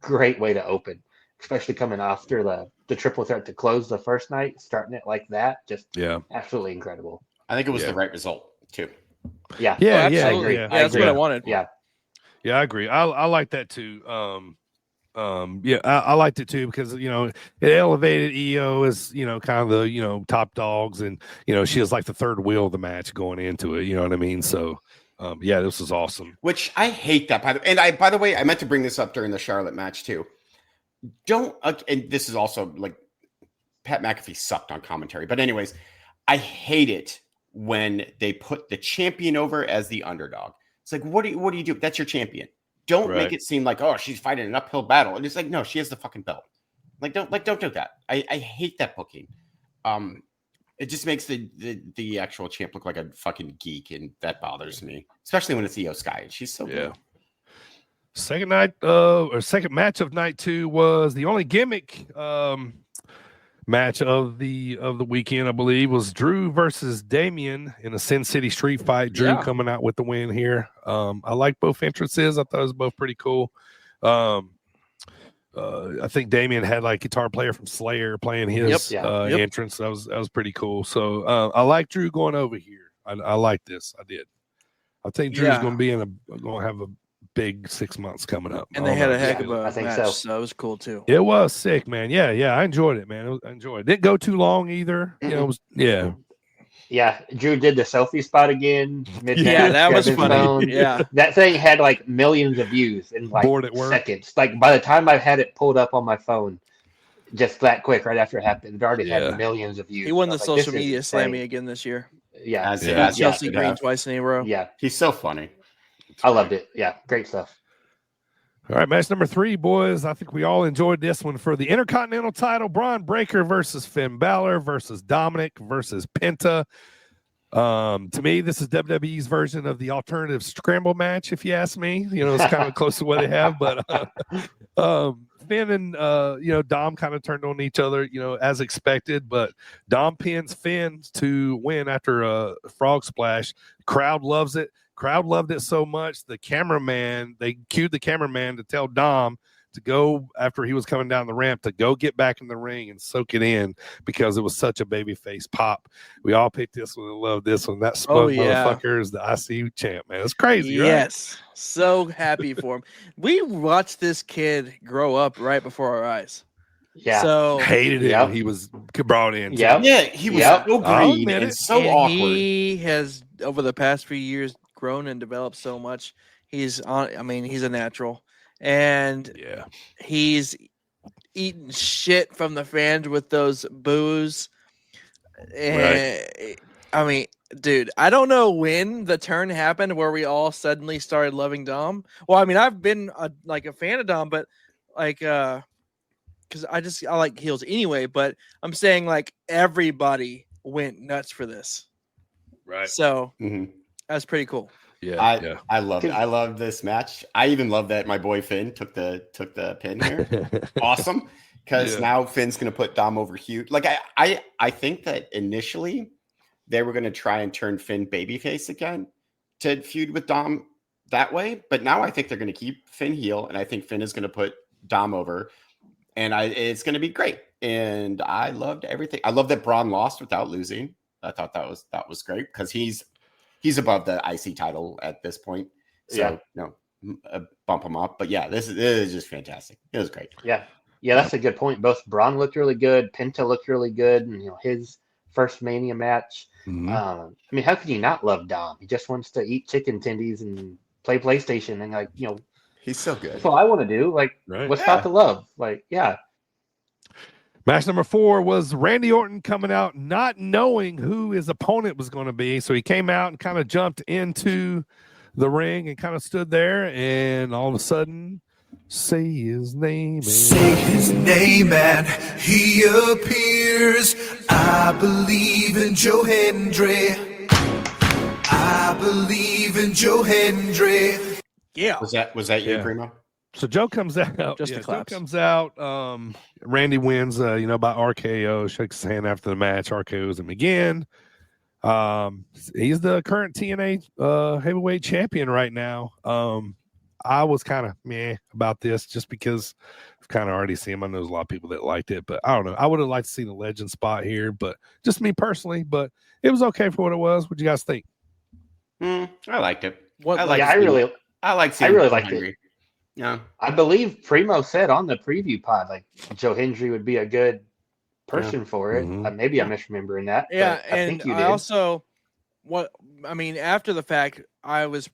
Great way to open, especially coming after the triple threat to close the first night, starting it like that. Just absolutely incredible. I think it was the right result too. Yeah, absolutely. I agree. That's what I wanted. Yeah, I agree. I like that too. I liked it too because it elevated Io as kind of the top dogs, and she was like the third wheel of the match going into it. You know what I mean? So this was awesome. Which I hate that. By the way, I meant to bring this up during the Charlotte match too. And this is also like Pat McAfee sucked on commentary, but anyways, I hate it when they put the champion over as the underdog. It's like, what do you do? That's your champion. Don't make it seem like, oh, she's fighting an uphill battle. And it's like, no, she has the fucking belt. Don't do that. I hate that booking. It just makes the actual champ look like a fucking geek, and that bothers me, especially when it's Io Sky. She's so good. Second match of night 2 was the only gimmick match of the weekend, I believe, was Drew versus Damian in a Sin City street fight. Drew coming out with the win here. I like both entrances. I thought it was both pretty cool. I think Damian had like guitar player from Slayer playing his entrance. That was pretty cool. So I like Drew going over here. I like this. I did. I think Drew's going to have a big 6 months coming up. And they had a heck of a I think match, so. it was cool too. It was sick, man. Yeah, I enjoyed it, man. I enjoyed it. Didn't go too long either. It was Yeah, Drew did the selfie spot again. Midnight Yeah, with that was Kevin's funny. phone. Yeah. That thing had like millions of views in like Bored at work. seconds. Like by the time I had it pulled up on my phone, just that quick, right after it happened, it already Yeah. had millions of views. He won I the was like, social this is media insane. Slammy again this year. Yeah, As Yeah. it- as Chelsea it Green have. twice in a row. yeah, He's so funny. I loved it. Yeah, great stuff. All right, match number 3, boys. I think we all enjoyed this one for the Intercontinental title. Braun Breaker versus Finn Balor versus Dominic versus Penta. To me, this is WWE's version of the alternative scramble match, if you ask me. You know, it's kind of close to what they have, but Finn and Dom kind of turned on each other, as expected, but Dom pins Finn to win after a frog splash. Crowd loves it. Crowd loved it so much. They cued the cameraman to tell Dom to go after he was coming down the ramp to go get back in the ring and soak it in because it was such a babyface pop. We all picked this one and loved this one. That smug motherfucker is the IC champ, man. It's crazy, right? Yes. So happy for him. We watched this kid grow up right before our eyes. Yeah, So Hated it Yep. when he was brought in. too. Yep. Yeah, he was Yep. so I'll green admit and it. so and awkward. he has over the past few years grown and developed so much. He's a natural. And Yeah. he's eating shit from the fans with those boos. And I mean, dude, I don't know when the turn happened where we all suddenly started loving Dom. Well, I mean, I've been a fan of Dom, but because I like heels anyway. But I'm saying like everybody went nuts for this. Right. So Mhm. that's pretty cool. Yeah. I love it. I love this match. I even love that my boy Finn took the pin here. Awesome. Because Yeah. now Finn's gonna put Dom over Hugh. Like I think that initially they were gonna try and turn Finn babyface again to feud with Dom that way. But now I think they're gonna keep Finn heel, and I think Finn is gonna put Dom over. And it's gonna be great. And I loved everything. I love that Braun lost without losing. I thought that was great because he's above the IC title at this point. So bump him up. But yeah, this is just fantastic. It was great. Yeah, that's a good point. Both Braun looked really good. Penta looked really good, and his first Mania match. Mhm. I mean, how could you not love Dom? He just wants to eat chicken tendies and play PlayStation, and He's so good. that's all I want to do. Like, Right. what's not to love? Like, yeah, Match number 4 was Randy Orton coming out not knowing who his opponent was going to be. So he came out and kind of jumped into the ring and kind of stood there. And all of a sudden, say his name. Say his name and he appears. I believe in Joe Hendry. I believe in Joe Hendry. Yeah. Was that you, Yeah. Primo? So Joe comes out. Just the Joe claps. comes out. Randy wins, by RKO. Shakes his hand after the match. RKO's him again. He's the current TNA heavyweight champion right now. I was kind of meh about this just because I've kind of already seen him. I know there's a lot of people that liked it, but I don't know. I would have liked to see the legend spot here, but just me personally. But it was okay for what it was. What do you guys think? I liked it. What? I like I seeing- really, I like I seeing really Joe liked it. Hendry. Yeah. I believe Primo said on the preview pod, like Joe Hendry would be a good person for it. Mhm. Maybe I'm misremembering that. Yeah, but I think and you I did. also after the fact, I was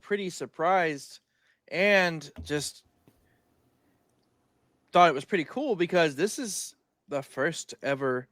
pretty surprised and just thought it was pretty cool because this is the first ever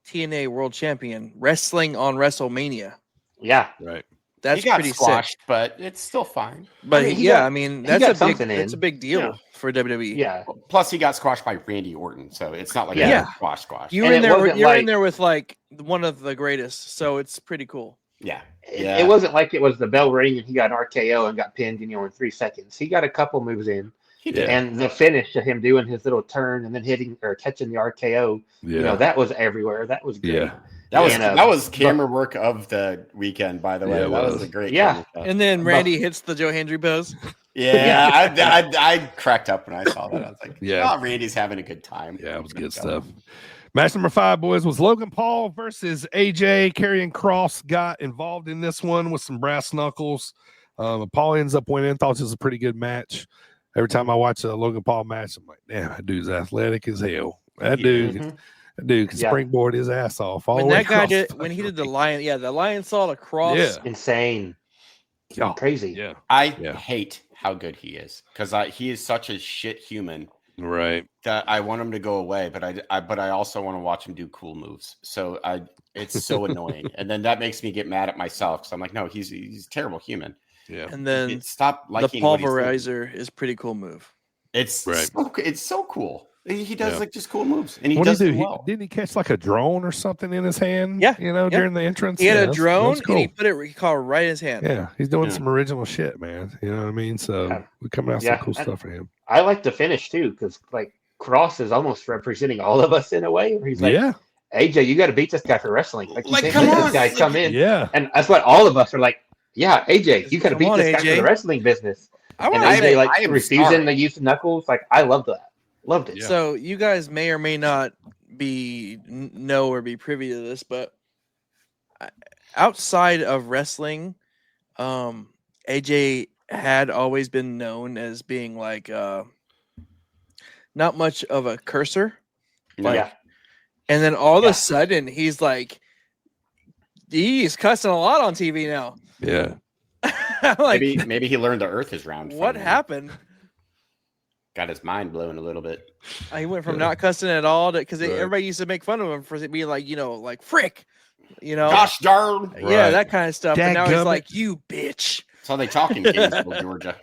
TNA World Champion wrestling on WrestleMania. Yeah, Right. That's he got pretty squashed, sick. but it's still fine. But I mean, that's got a big something that's in. a big deal Yeah. for WWE. yeah. Plus, he got squashed by Randy Orton, so it's not like Yeah. a squash. You And were in it there. wasn't You're in like- there with like one of the greatest, so it's pretty cool. Yeah. It wasn't like it was the bell ring and he got an RKO and got pinned, in 3 seconds. He got a couple moves in, He did. and the finish of him doing his little turn and then hitting or catching the RKO, Yeah. that was everywhere. That was great. Yeah. That was camera work of the weekend, by the way. Yeah, it that was was. a great Yeah. camera stuff. And then Randy hits the Joe Hendry pose. Yeah, I cracked up when I saw that. I was like, Yeah. oh, Randy's having a good time. Yeah, it was good stuff. Match number 5, boys, was Logan Paul versus AJ. Karrion Kross got involved in this one with some brass knuckles. Paul ends up winning. Thought this was a pretty good match. Every time I watch a Logan Paul match, I'm like, damn, that dude's athletic as hell. That dude, Dude could Yeah. springboard his ass off. All When the way that guy across did, the when he did the ring. lion, the lion saw across. Yeah. Insane. Yeah. Crazy. Yeah. I Yeah. hate how good he is because he is such a shit human Right. that I want him to go away, but I also want to watch him do cool moves. So it's so annoying, and then that makes me get mad at myself because I'm like, no, he's a terrible human. Yeah. And then Stop the liking what he's doing. pulverizer is pretty cool move. It's Right. it's so cool. He does Yeah. like just cool moves, and he What does did he it do? well. Didn't he catch like a drone or something in his hand? Yeah, You know, yeah. during the entrance. He had Yeah, a that's drone cool. and he put it he caught it right in his hand. Yeah, he's doing Yeah. some original shit, man. You know what I mean? So Yeah. we're coming out Yeah, some cool and- stuff for him. I like the finish too, because like Cross is almost representing all of us in a way. Where he's like, Yeah, AJ, you got to beat this guy for wrestling. Like, you Like, can't come let on, this guy like- come in. yeah. And that's what all of us are like. Yeah, AJ, you got to Come beat on, this guy AJ. for the wrestling business. I And want to AJ say, like I am refusing sorry. to use the knuckles. Like, I loved that. Loved it. Yeah. so you guys may or may not know or be privy to this, but outside of wrestling, AJ had always been known as being like not much of a cursor. No. Yeah. And then all of Yeah. a sudden he's like, he's cussing a lot on TV now. Yeah. I'm like, Maybe he learned the earth is round. what finally. happened? Got his mind blown a little bit. He went from not cussing at all to because Right. everybody used to make fun of him for being like, like frick, Gosh darn! yeah, Right. that kind of stuff. And now he's Dadgummit. like, you bitch. That's how they talk in Gainesville, Georgia.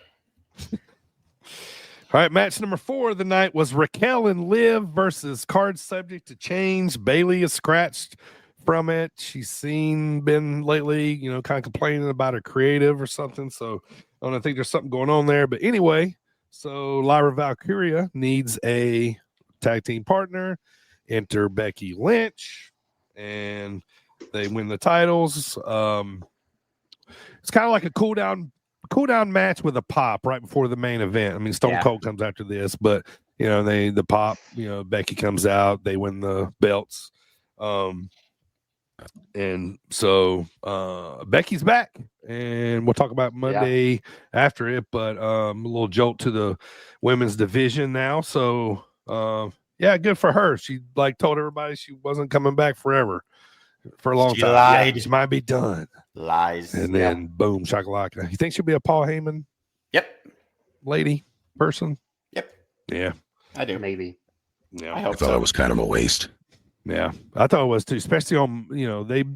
All right, match number 4 of the night was Raquel and Liv versus Card Subject to Change. Bailey is scratched from it. She's been lately, kind of complaining about her creative or something. So I don't think there's something going on there. But anyway, so Lyra Valkyria needs a tag team partner. Enter Becky Lynch, and they win the titles. It's kind of like a cool down match with a pop right before the main event. I mean, Stone Yeah. Cold comes after this, but the pop, Becky comes out, they win the belts. And so Becky's back, and we'll talk about Monday after it, but a little jolt to the women's division now. So good for her. She told everybody she wasn't coming back forever for a long She time. lied. She might be done. Lies. And then boom, shakalaka. You think she'll be a Paul Heyman Yep. lady person? Yep. Yeah. I do. Maybe. Yeah. I hope so. was kind of a waste. Yeah. I thought it was too, especially on,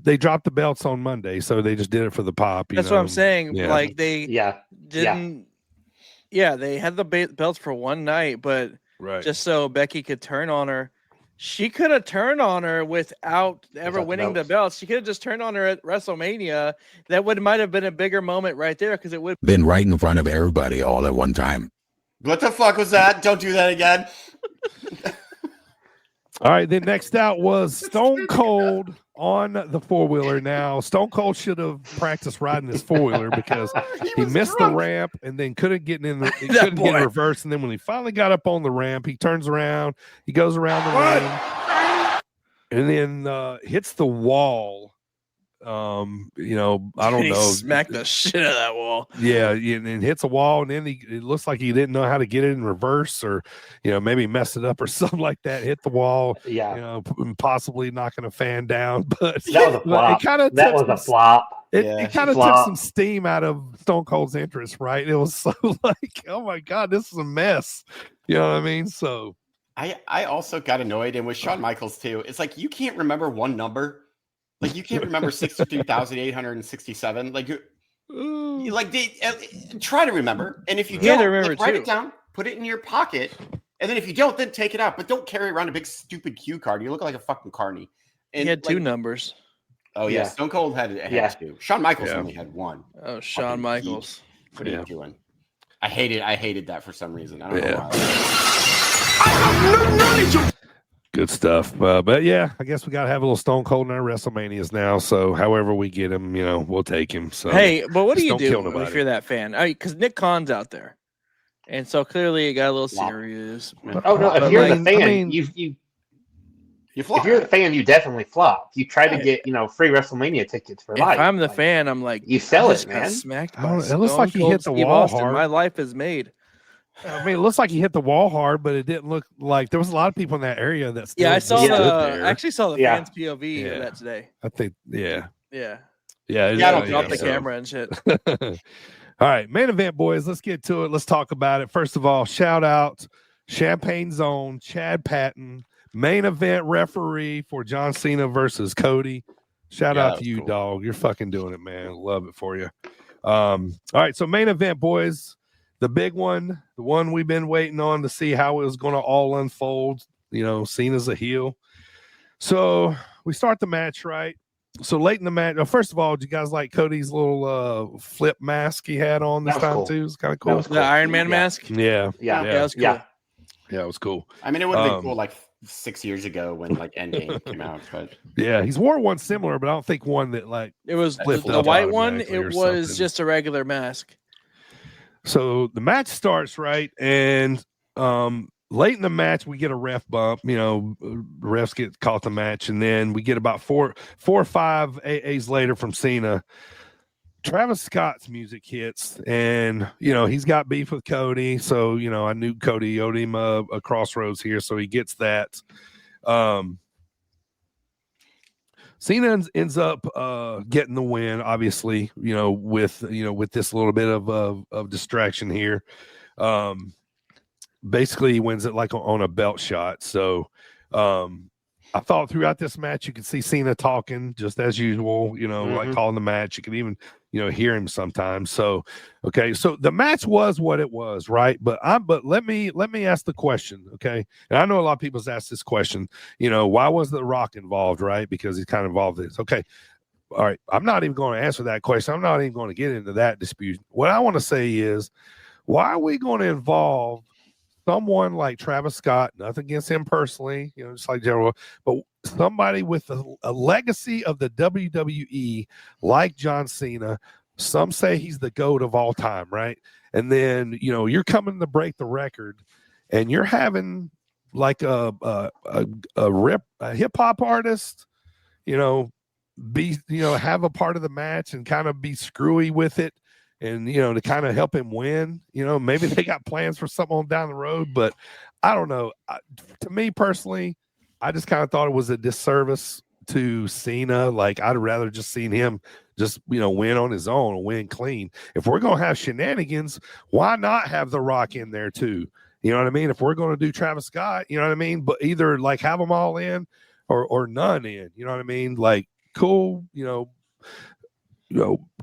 they dropped the belts on Monday, so they just did it for the pop. That's what I'm saying. Yeah. Like they Yeah. didn't. Yeah, they had the belts for one night, but Right. just so Becky could turn on her. She could have turned on her without ever Without the winning the belts. belts. She could have just turned on her at WrestleMania. That might have been a bigger moment right there because it would. Been right in front of everybody all at one time. What the fuck was that? Don't do that again. All right, then next out was Stone Cold on the 4-wheeler. Now, Stone Cold should have practiced riding his 4-wheeler because he was missed drunk. the ramp and then couldn't get in That couldn't get in boy. reverse. And then when he finally got up on the ramp, he turns around, he goes around the ring, and then hits the wall. I don't He know. smacked the shit out of that wall. Yeah, and hits a wall, and then it looks like he didn't know how to get it in reverse, or maybe mess it up or something like that. Hit the wall, Yeah. possibly knocking a fan down. But That was a flop. It kind of That was a flop. It, Yeah. it kind of took Flop. some steam out of Stone Cold's interest, right? It was so like, oh my god, this is a mess. You know what I mean? So I also got annoyed, and with Shawn Michaels too. It's like you can't remember one number. Like you can't remember 63,867. Try to remember, and if you He had don't, to remember, write too. it down, put it in your pocket, and then if you don't, then take it out. But don't carry around a big stupid cue card. You look like a fucking carny. He had two numbers. Oh yeah, Yeah. Stone Cold had Yeah. two. Shawn Michaels Yeah. only had one. Oh, Shawn Fucking Michaels. What are Yeah. you doing? I hated that for some reason. I don't Yeah. know why. good stuff. But yeah, I guess we got to have a little Stone Cold in our WrestleManias now. So however we get him, we'll take him. So Hey, but what do just you don't kill do if nobody. you're that fan? Because Nick Khan's out there, and so clearly it got a little Wow. serious. Oh no! If I you're mean- the fan, I mean- you You flop. if you're the fan, you definitely flop. You try to Right. get free WrestleMania tickets for If life. I'm the Like, fan, I'm like, you sell I it, just got man. Smacked I by don't- it looks Stone like he Cold hit the Steve wall Austin. hard. My life is made. I mean, it looks like he hit the wall hard, but it didn't look like there was a lot of people in that area that still Yeah, I saw stood I there. actually saw the Yeah. fans POV Yeah. of that today. I think, yeah. Yeah. Yeah, Yeah, I don't Drop think the so. camera and shit. All right, main event, boys. Let's get to it. Let's talk about it. First of all, shout out Champagne Zone, Chad Patton, main event referee for John Cena versus Cody. Shout Yeah, out that to was you, cool. dog. You're fucking doing it, man. Love it for you. All right, so main event, boys. The big one, the one we've been waiting on to see how it was going to all unfold. You know, Cena's a heel. So we start the match, right? So late in the match, first of all, did you guys like Cody's little flip mask he had on this That was time cool. too? It was kind of That cool. was The Iron Man Yeah. mask. Yeah, Yeah. Yeah, that's cool. Yeah. yeah, it was cool. I mean, it would have been Um, cool like 6 years ago when like Endgame came out, but Yeah, he's wore one similar, but I don't think one that like. It was Flipped the up white one. automatically It or was something. just a regular mask. So the match starts, right, and late in the match we get a ref bump. You know, refs get caught the match, and then we get about four or five AAs later from Cena. Travis Scott's music hits, and you know he's got beef with Cody. So you know I knew Cody owed him a crossroads here, so he gets that. Cena ends up getting the win, obviously. You know with this little bit of distraction here. Basically, he wins it like on a belt shot. So I thought throughout this match you could see Cena talking just as usual. You know, like calling the match. You could even hear him sometimes. So okay, so the match was what it was, right? But let me ask the question, okay? And I know a lot of people's asked this question. You know, why was The Rock involved, right? Because he's kind of involved in this. Okay, all right. I'm not even going to answer that question. I'm not even going to get into that dispute. What I want to say is, why are we going to involve someone like Travis Scott? Nothing against him personally, just like General, but somebody with a legacy of the WWE like John Cena. Some say he's the GOAT of all time, right? And then you're coming to break the record, and you're having like a hip hop artist, be have a part of the match and kind of be screwy with it. And, to kind of help him win, maybe they got plans for something on down the road, but I don't know. To me personally, I just kind of thought it was a disservice to Cena. Like, I'd rather just seen him just, win on his own and win clean. If we're going to have shenanigans, why not have The Rock in there too? You know what I mean? If we're going to do Travis Scott, you know what I mean? But either like have them all in or none in, you know what I mean? Like, cool,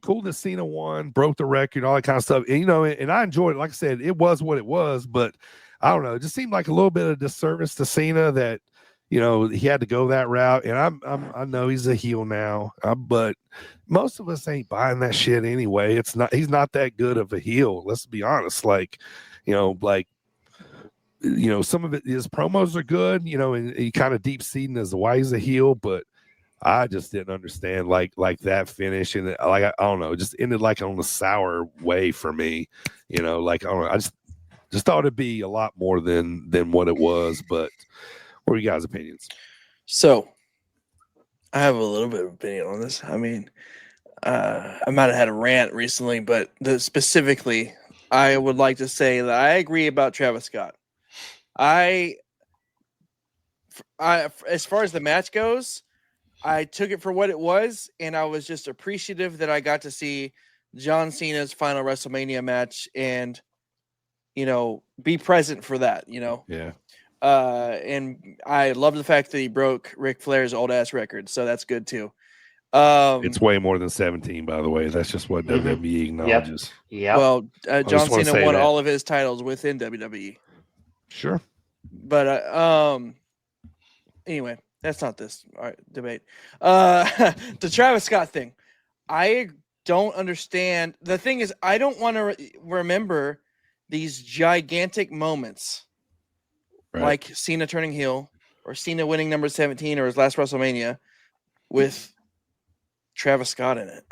cool that Cena won, broke the record, all that kind of stuff. And, and I enjoyed it. Like I said, it was what it was, but I don't know. It just seemed like a little bit of disservice to Cena that, he had to go that route. And I know he's a heel now, but most of us ain't buying that shit anyway. He's not that good of a heel. Let's be honest. Like, some of his promos are good, and he kind of deep seating as to why he's a heel, but I just didn't understand like that finish, and like I don't know, it just ended like on a sour way for me. Like I don't know, I just thought it'd be a lot more than what it was. But what are you guys' opinions? So I have a little bit of opinion on this. I mean, I might have had a rant recently, but specifically, I would like to say that I agree about Travis Scott. I as far as the match goes, I took it for what it was, and I was just appreciative that I got to see John Cena's final WrestleMania match and, be present for that, Yeah. And I love the fact that he broke Ric Flair's old ass record, so that's good too. It's way more than 17, by the way. That's just what WWE acknowledges. Yeah. Well, John just wanna Cena say won that. all of his titles within WWE. Sure. But anyway, that's not this debate. The Travis Scott thing, I don't understand. The thing is, I don't want to remember these gigantic moments like Cena turning heel or Cena winning number 17 or his last WrestleMania with Travis Scott in it.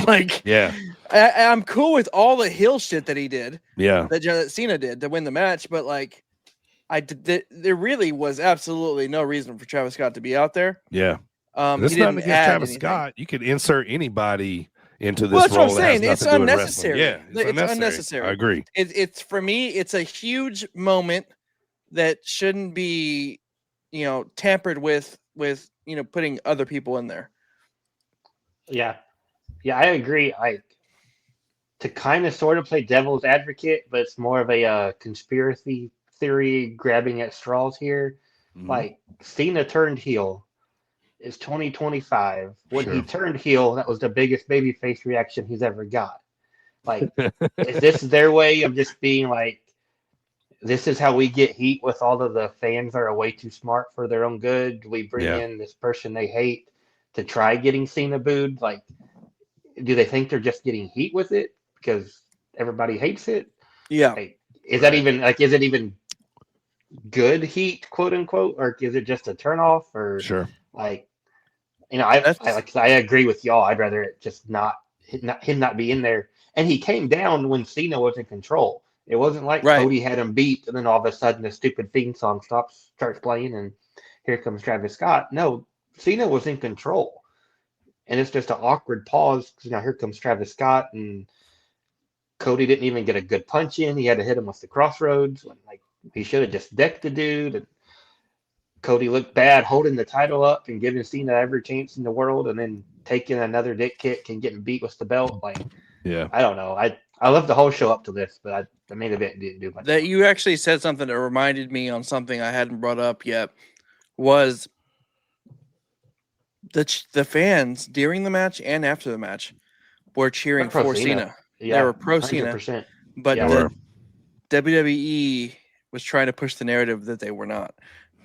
Like, Yeah. I'm cool with all the heel shit that he did. Yeah. That Cena did to win the match, but like, there really was absolutely no reason for Travis Scott to be out there. Yeah. He It's didn't nothing against add Travis anything. Scott. You could insert anybody into this Well, that's what role. I'm saying. That has It's nothing to do with wrestling. unnecessary. Yeah, It's unnecessary. I agree. It's for me. It's a huge moment that shouldn't be, tampered with putting other people in there. Yeah, I agree. To kind of sort of play devil's advocate, but it's more of a conspiracy theory grabbing at straws here. Mhm. Like Cena turned heel. It's 2025. When he Sure. turned heel, that was the biggest babyface reaction he's ever got. Like, is this their way of just being like, this is how we get heat with all of the fans that are way too smart for their own good? We bring Yeah. in this person they hate to try getting Cena booed. Like, do they think they're just getting heat with it because everybody hates it? Yeah. Like, is that even is it even good heat, quote unquote, or is it just a turnoff? Or Sure. like, I agree with y'all. I'd rather it just him not be in there. And he came down when Cena was in control. It wasn't like Right. Cody had him beat, and then all of a sudden the stupid theme song starts playing, and here comes Travis Scott. No, Cena was in control, and it's just an awkward pause because here comes Travis Scott, and Cody didn't even get a good punch in. He had to hit him with the crossroads. When, he should have just decked the dude. And Cody looked bad holding the title up and giving Cena every chance in the world, and then taking another dick kick and getting beat with the belt. Yeah. I don't know. I left the whole show up to this, but the main event didn't do much. That you actually said something that reminded me on something I hadn't brought up yet was the fans during the match and after the match were cheering Pro for Cena. Cena. Yeah, They were pro Cena, 100%. but Yeah. the WWE was trying to push the narrative that they were not.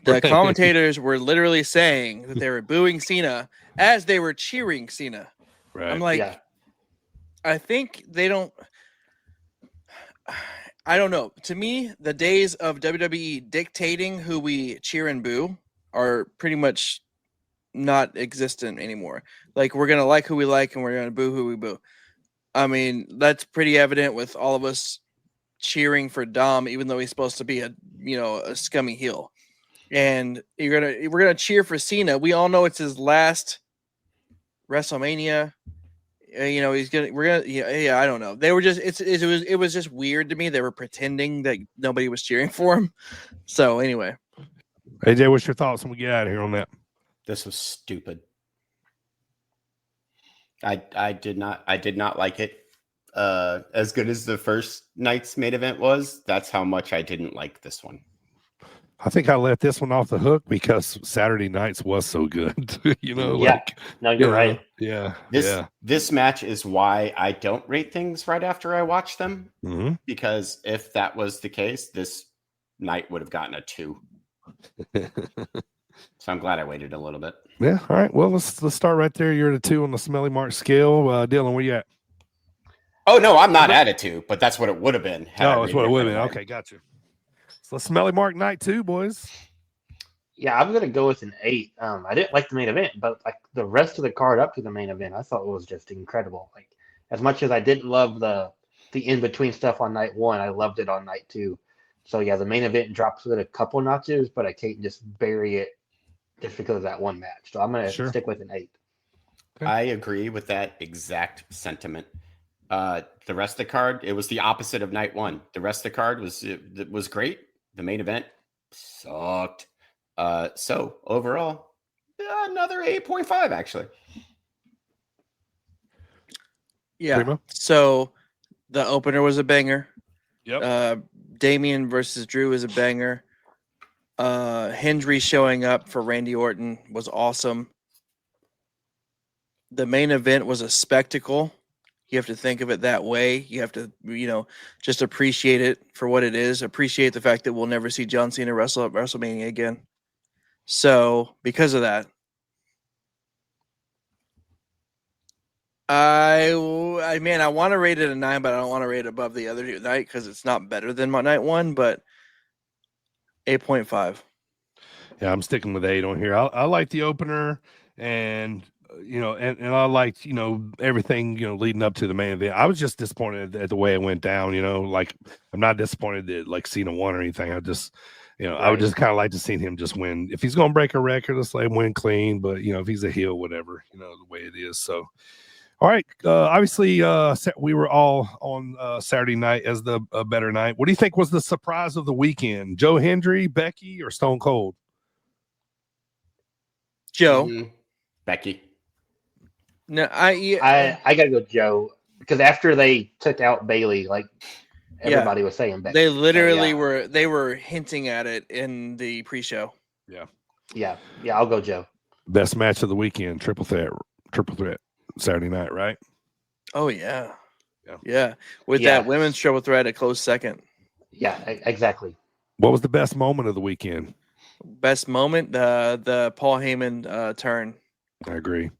The Right. commentators were literally saying that they were booing Cena as they were cheering Cena. Right. I'm like, Yeah. I think they don't. I don't know. To me, the days of WWE dictating who we cheer and boo are pretty much not existent anymore. Like, we're gonna like who we like, and we're gonna boo who we boo. I mean, that's pretty evident with all of us cheering for Dom, even though he's supposed to be a scummy heel. And we're gonna cheer for Cena. We all know it's his last WrestleMania. I don't know. They were just it was just weird to me. They were pretending that nobody was cheering for him. So anyway, AJ, what's your thoughts when we get out of here on that? This was stupid. I did not like it. As good as the first night's main event was, that's how much I didn't like this one. I think I let this one off the hook because Saturday nights was so good. Yeah. No, you're right. Yeah. This match is why I don't rate things right after I watch them. Mm-hmm. Because if that was the case, this night would have gotten a 2. So I'm glad I waited a little bit. Yeah. All right. Well, let's start right there. You're at a 2 on the Smelly Mark scale. Dylan, where you at? Oh no, I'm not at a 2, but that's what it would have been. Oh, that's what it would have been. Okay, gotcha. So Smelly Mark night 2, boys. Yeah, I'm gonna go with an 8. I didn't like the main event, but the rest of the card up to the main event, I thought it was just incredible. Like, as much as I didn't love the in between stuff on night 1, I loved it on night 2. So yeah, the main event drops it a couple notches, but I can't just bury it just because of that one match. So I'm gonna stick with an 8. Okay. I agree with that exact sentiment. The rest of the card, it was the opposite of night 1. The rest of the card was great. The main event sucked. So overall, another 8.5 actually. yeah. Primo? So the opener was a banger. Yep. Damian versus Drew is a banger. Hendry showing up for Randy Orton was awesome. The main event was a spectacle. You have to think of it that way. You have to, just appreciate it for what it is. Appreciate the fact that we'll never see John Cena wrestle at WrestleMania again. So, because of that, I want to rate it a 9, but I don't want to rate it above the other night because it's not better than my night 1, but 8.5. Yeah, I'm sticking with 8 on here. I like the opener, and and I liked everything leading up to the main event. I was just disappointed at the way it went down. I'm not disappointed that Cena won or anything. I just I would just kind of like to see him just win. If he's gonna break a record, let's let him win clean. But if he's a heel, whatever, the way it is. So All right. Obviously, we were all on Saturday night as the better night. What do you think was the surprise of the weekend? Joe Hendry, Becky, or Stone Cold? Joe. Becky. No, I gotta go Joe, because after they took out Bailey, like everybody was saying Becky. They literally So, were hinting at it in the pre-show. yeah, I'll go Joe. Best match of the weekend, triple threat Saturday night, right? Oh yeah. With that women's triple threat, a close second. Yeah, exactly. What was the best moment of the weekend? Best moment, the Paul Heyman turn. I agree.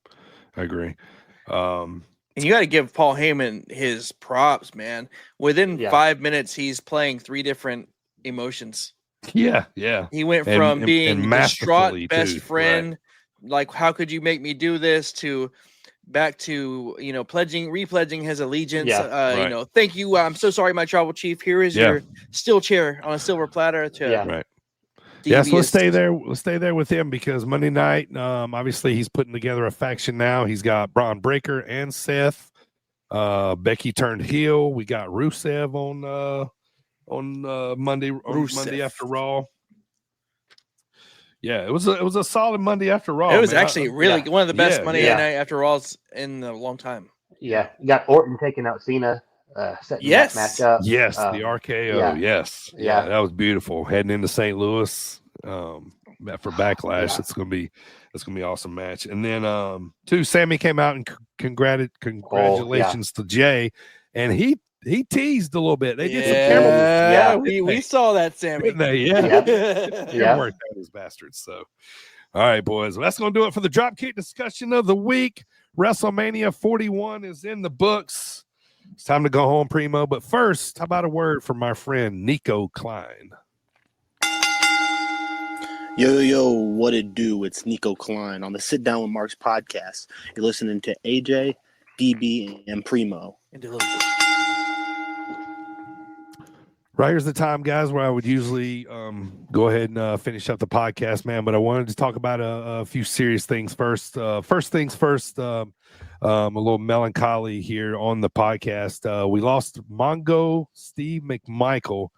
And you got to give Paul Heyman his props, man. Within 5 minutes, he's playing 3 different emotions. Yeah. He went from being distraught best friend, right. Like, how could you make me do this, to back to, repledging his allegiance. Right. Thank you. I'm so sorry, my tribal chief. Here is your steel chair on a silver platter. Right. Yes, let's stay there. We'll stay there with him because Monday night, obviously he's putting together a faction now. He's got Braun Breaker and Seth. Becky turned heel. We got Rusev on Monday after Raw. Yeah, it was a solid Monday after Raw. It was actually really one of the best Monday night after Raws in a long time. Yeah, you got Orton taking out Cena. Setting that matchup. Yes, the RKO. Yes, that was beautiful. Heading into St. Louis for Backlash, it's gonna be an awesome match. And then Sammy came out and congratulations to Jay, and he teased a little bit. They did some camera. We saw that, Sammy. Didn't they? Yeah. Worked out those bastards. So, all right, boys. Well, that's gonna do it for the Dropkick discussion of the week. WrestleMania 41 is in the books. It's time to go home, Primo. But first, how about a word from my friend Nico Klein? Yo, what it do? It's Nico Klein on the Sit Down with Mark's podcast. You're listening to AJ, DB, and Primo. Right, here's the time, guys, where I would usually go ahead and finish up the podcast, man. But I wanted to talk about a few serious things first. First things first, a little melancholy here on the podcast. We lost Mongo Steve McMichael.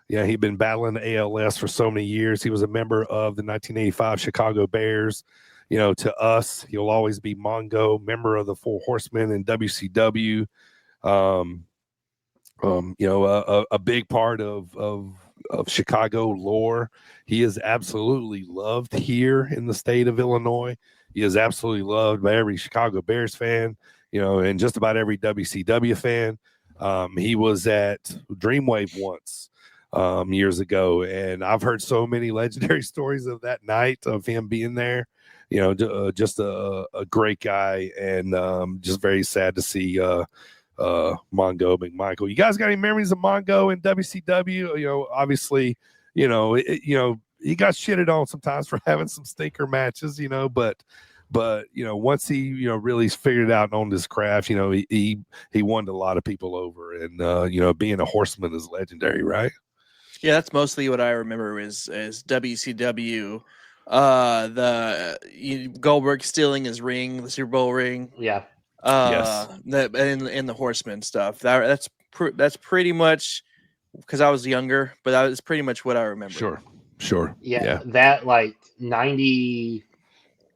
Yeah, he'd been battling the ALS for so many years. He was a member of the 1985 Chicago Bears. To us, he'll always be Mongo, member of the Four Horsemen in WCW. A big part of Chicago lore. He is absolutely loved here in the state of Illinois. He is absolutely loved by every Chicago Bears fan, and just about every WCW fan. He was at Dreamwave once years ago, and I've heard so many legendary stories of that night of him being there. Just a great guy, and just very sad to see Mongo McMichael. You guys got any memories of Mongo in WCW? Obviously, he got shitted on sometimes for having some stinker matches, but once he really figured it out and owned his craft, he won a lot of people over, and being a horseman is legendary, right? Yeah, that's mostly what I remember is WCW. Goldberg stealing his ring, the Super Bowl ring. Yeah. And the Horseman stuff. That's pretty much, because I was younger, but that was pretty much what I remember. Sure. Yeah. That like 90,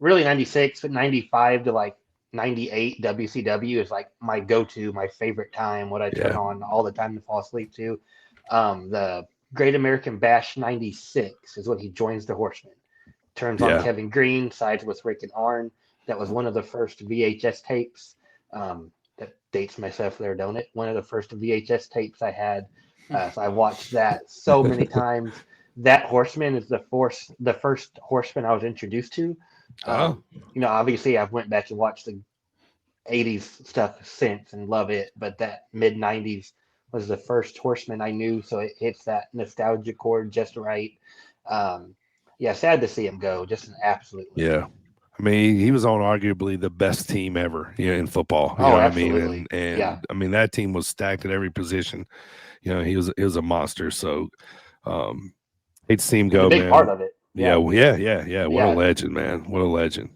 really 96, but 95 to like 98 WCW is like my go-to, my favorite time, what I turn on all the time to fall asleep to. The Great American Bash 96 is when he joins the Horsemen. Turns on Kevin Green, sides with Rick and Arn. That was one of the first VHS tapes. That dates myself there, don't it? One of the first VHS tapes I had. So I watched that so many times. That Horseman is the first Horseman I was introduced to. Obviously I've went back and watched the 80s stuff since and love it, but that mid 90s was the first Horseman I knew. So it hits that nostalgia chord just right. Sad to see him go. Just an absolute. Yeah. I mean, he was on arguably the best team ever, in football. You know what I mean? And I mean, that team was stacked at every position. He was a monster. So, hate to see him go, big man. Part of it. Yeah. What a legend, man. What a legend.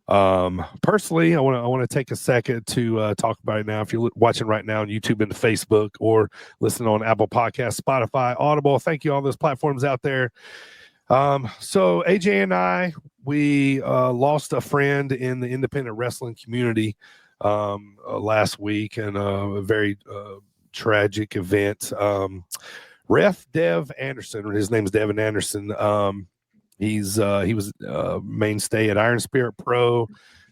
Personally, I want to take a second to talk about it now. If you're watching right now on YouTube and Facebook, or listening on Apple Podcasts, Spotify, Audible, thank you all those platforms out there. So AJ and I, we lost a friend in the independent wrestling community last week, and a very tragic event. Ref Dev Anderson, his name is Devin Anderson. He was mainstay at Iron Spirit Pro,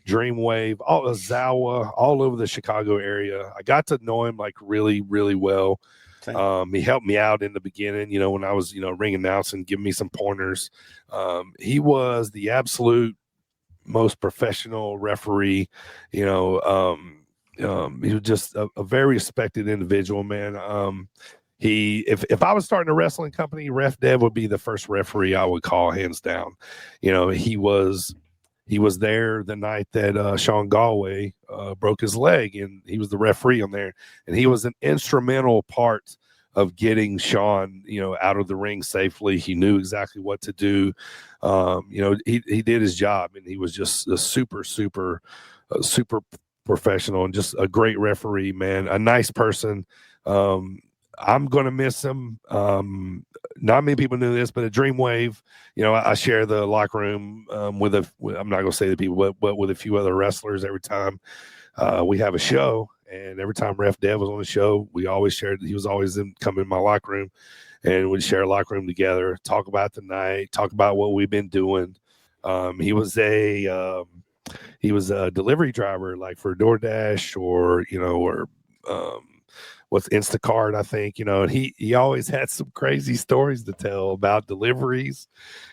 Dreamwave, all of Zawa, all over the Chicago area. I got to know him like really, really well. He helped me out in the beginning, when I was, ring announcing, giving me some pointers. He was the absolute most professional referee. He was just a very respected individual, man. If I was starting a wrestling company, Ref Dev would be the first referee I would call, hands down. He was there the night that Sean Galway broke his leg, and he was the referee on there, and he was an instrumental part of getting Sean, out of the ring safely. He knew exactly what to do. He did his job, and he was just a super professional and just a great referee, man. A nice person. I'm going to miss him. Not many people knew this, but at Dreamwave, I share the locker room with I'm not going to say the people, but with a few other wrestlers every time we have a show. And every time Ref Dev was on the show, we always shared. He was always come in my locker room, and we'd share a locker room together, talk about the night, talk about what we've been doing. He was a delivery driver, like for DoorDash or what's Instacart, I think, and he always had some crazy stories to tell about deliveries,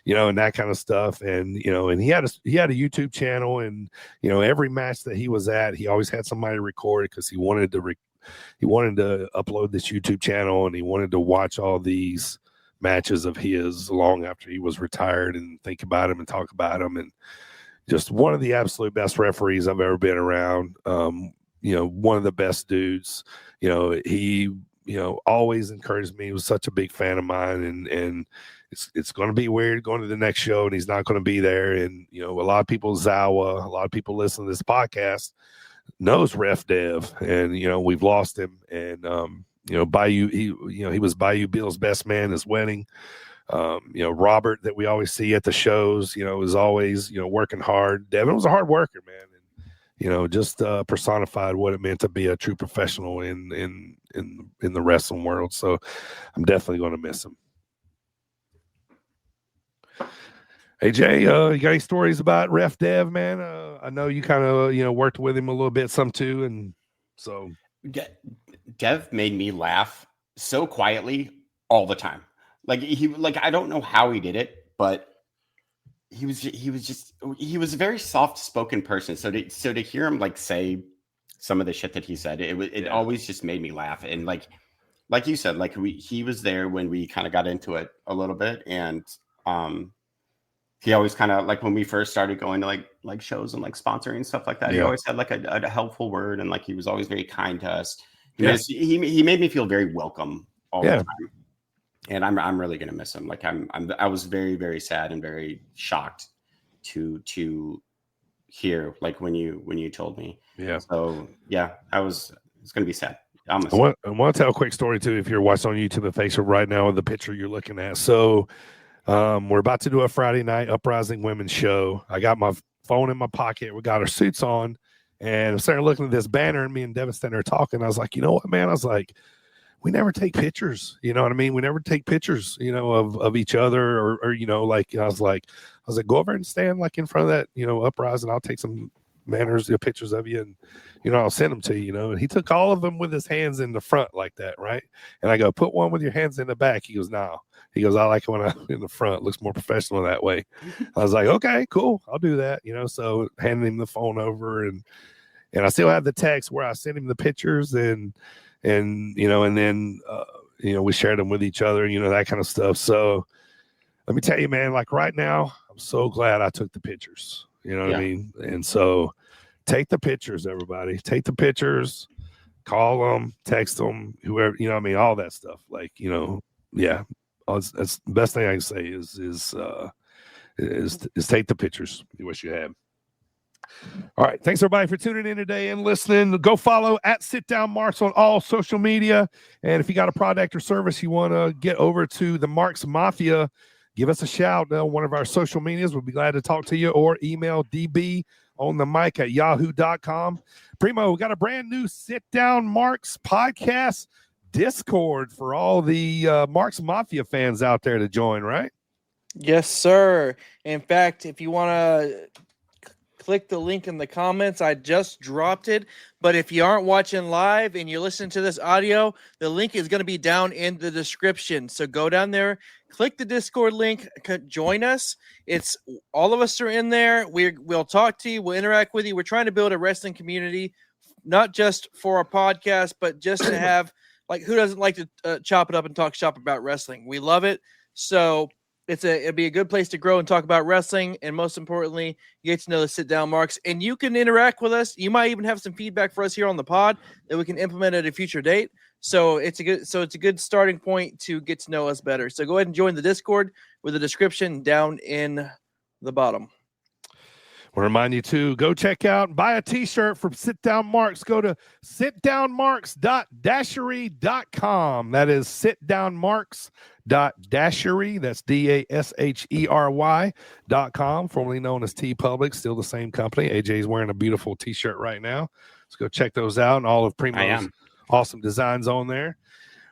and that kind of stuff. And, and he had a YouTube channel, and, every match that he was at, he always had somebody record it because he wanted to upload this YouTube channel, and he wanted to watch all these matches of his long after he was retired and think about him and talk about him. And just one of the absolute best referees I've ever been around. One of the best dudes. He always encouraged me. He was such a big fan of mine, and it's going to be weird going to the next show and he's not going to be there. And a lot of people, Zawa, a lot of people listening to this podcast knows Ref Dev, and we've lost him. And Bayou, he was Bayou Bill's best man at his wedding. Robert, that we always see at the shows, is always working hard. Devin was a hard worker, man. Just personified what it meant to be a true professional in the wrestling world. So I'm definitely going to miss him. AJ, you got any stories about Ref Dev, man? I know you kind of worked with him a little bit, some too, and so Dev made me laugh so quietly all the time. I don't know how he did it, but he was a very soft spoken person. So to hear him say some of the shit that he said, it always just made me laugh. And like you said, he was there when we kind of got into it a little bit. And he always kind of when we first started going to like shows and sponsoring and stuff like that, he always had a helpful word. And he was always very kind to us. He made me feel very welcome all the time. And I'm really gonna miss him. I was very, very sad and very shocked to hear when you told me. Yeah. So yeah, it's gonna be sad. I want to tell a quick story too. If you're watching on YouTube and Facebook right now, the picture you're looking at. So we're about to do a Friday night Uprising Women's show. I got my phone in my pocket. We got our suits on, and I'm starting looking at this banner, and me and Devin standing there talking. I was like, you know what, man? I was like, we never take pictures, you know what I mean? We never take pictures, of each other or I was like, go over and stand in front of that, Uprising. I'll take some manners, pictures of you, and, I'll send them to you, And he took all of them with his hands in the front like that. Right. And I go, put one with your hands in the back. He goes, no. He goes, I like it when I'm in the front. It looks more professional that way. I was like, okay, cool. I'll do that. So handing him the phone over, and I still have the text where I sent him the pictures and then we shared them with each other, that kind of stuff. So let me tell you, man, right now, I'm so glad I took the pictures, what I mean? And so take the pictures, everybody. Take the pictures, call them, text them, whoever, all that stuff. That's the best thing I can say is take the pictures. You wish you had. All right. Thanks, everybody, for tuning in today and listening. Go follow at Sit Down Marks on all social media. And if you got a product or service you want to get over to the Marks Mafia, give us a shout on one of our social medias. We'll be glad to talk to you, or email dbonthemic@yahoo.com. Primo, we got a brand new Sit Down Marks podcast Discord for all the Marks Mafia fans out there to join, right? Yes, sir. In fact, if you want to click the link in the comments, I just dropped it. But if you aren't watching live and you're listening to this audio, the link is going to be down in the description. So go down there, click the Discord link, join us. It's all of us are in there. We'll talk to you. We'll interact with you. We're trying to build a wrestling community, not just for our podcast, but just to have, like, who doesn't like to chop it up and talk shop about wrestling? We love it. So it'd be a good place to grow and talk about wrestling, and most importantly, you get to know the Sit Down Marks, and you can interact with us. You might even have some feedback for us here on the pod that we can implement at a future date. So it's a good starting point to get to know us better. So go ahead and join the Discord with the description down in the bottom. We'll remind you to go check out and buy a t-shirt from Sit Down Marks. Go to sitdownmarks.dashery.com. That is sitdownmarks.dashery. That's DASHERY.com, formerly known as T Public, still the same company. AJ's wearing a beautiful t-shirt right now. Let's go check those out, and all of Primo's awesome designs on there.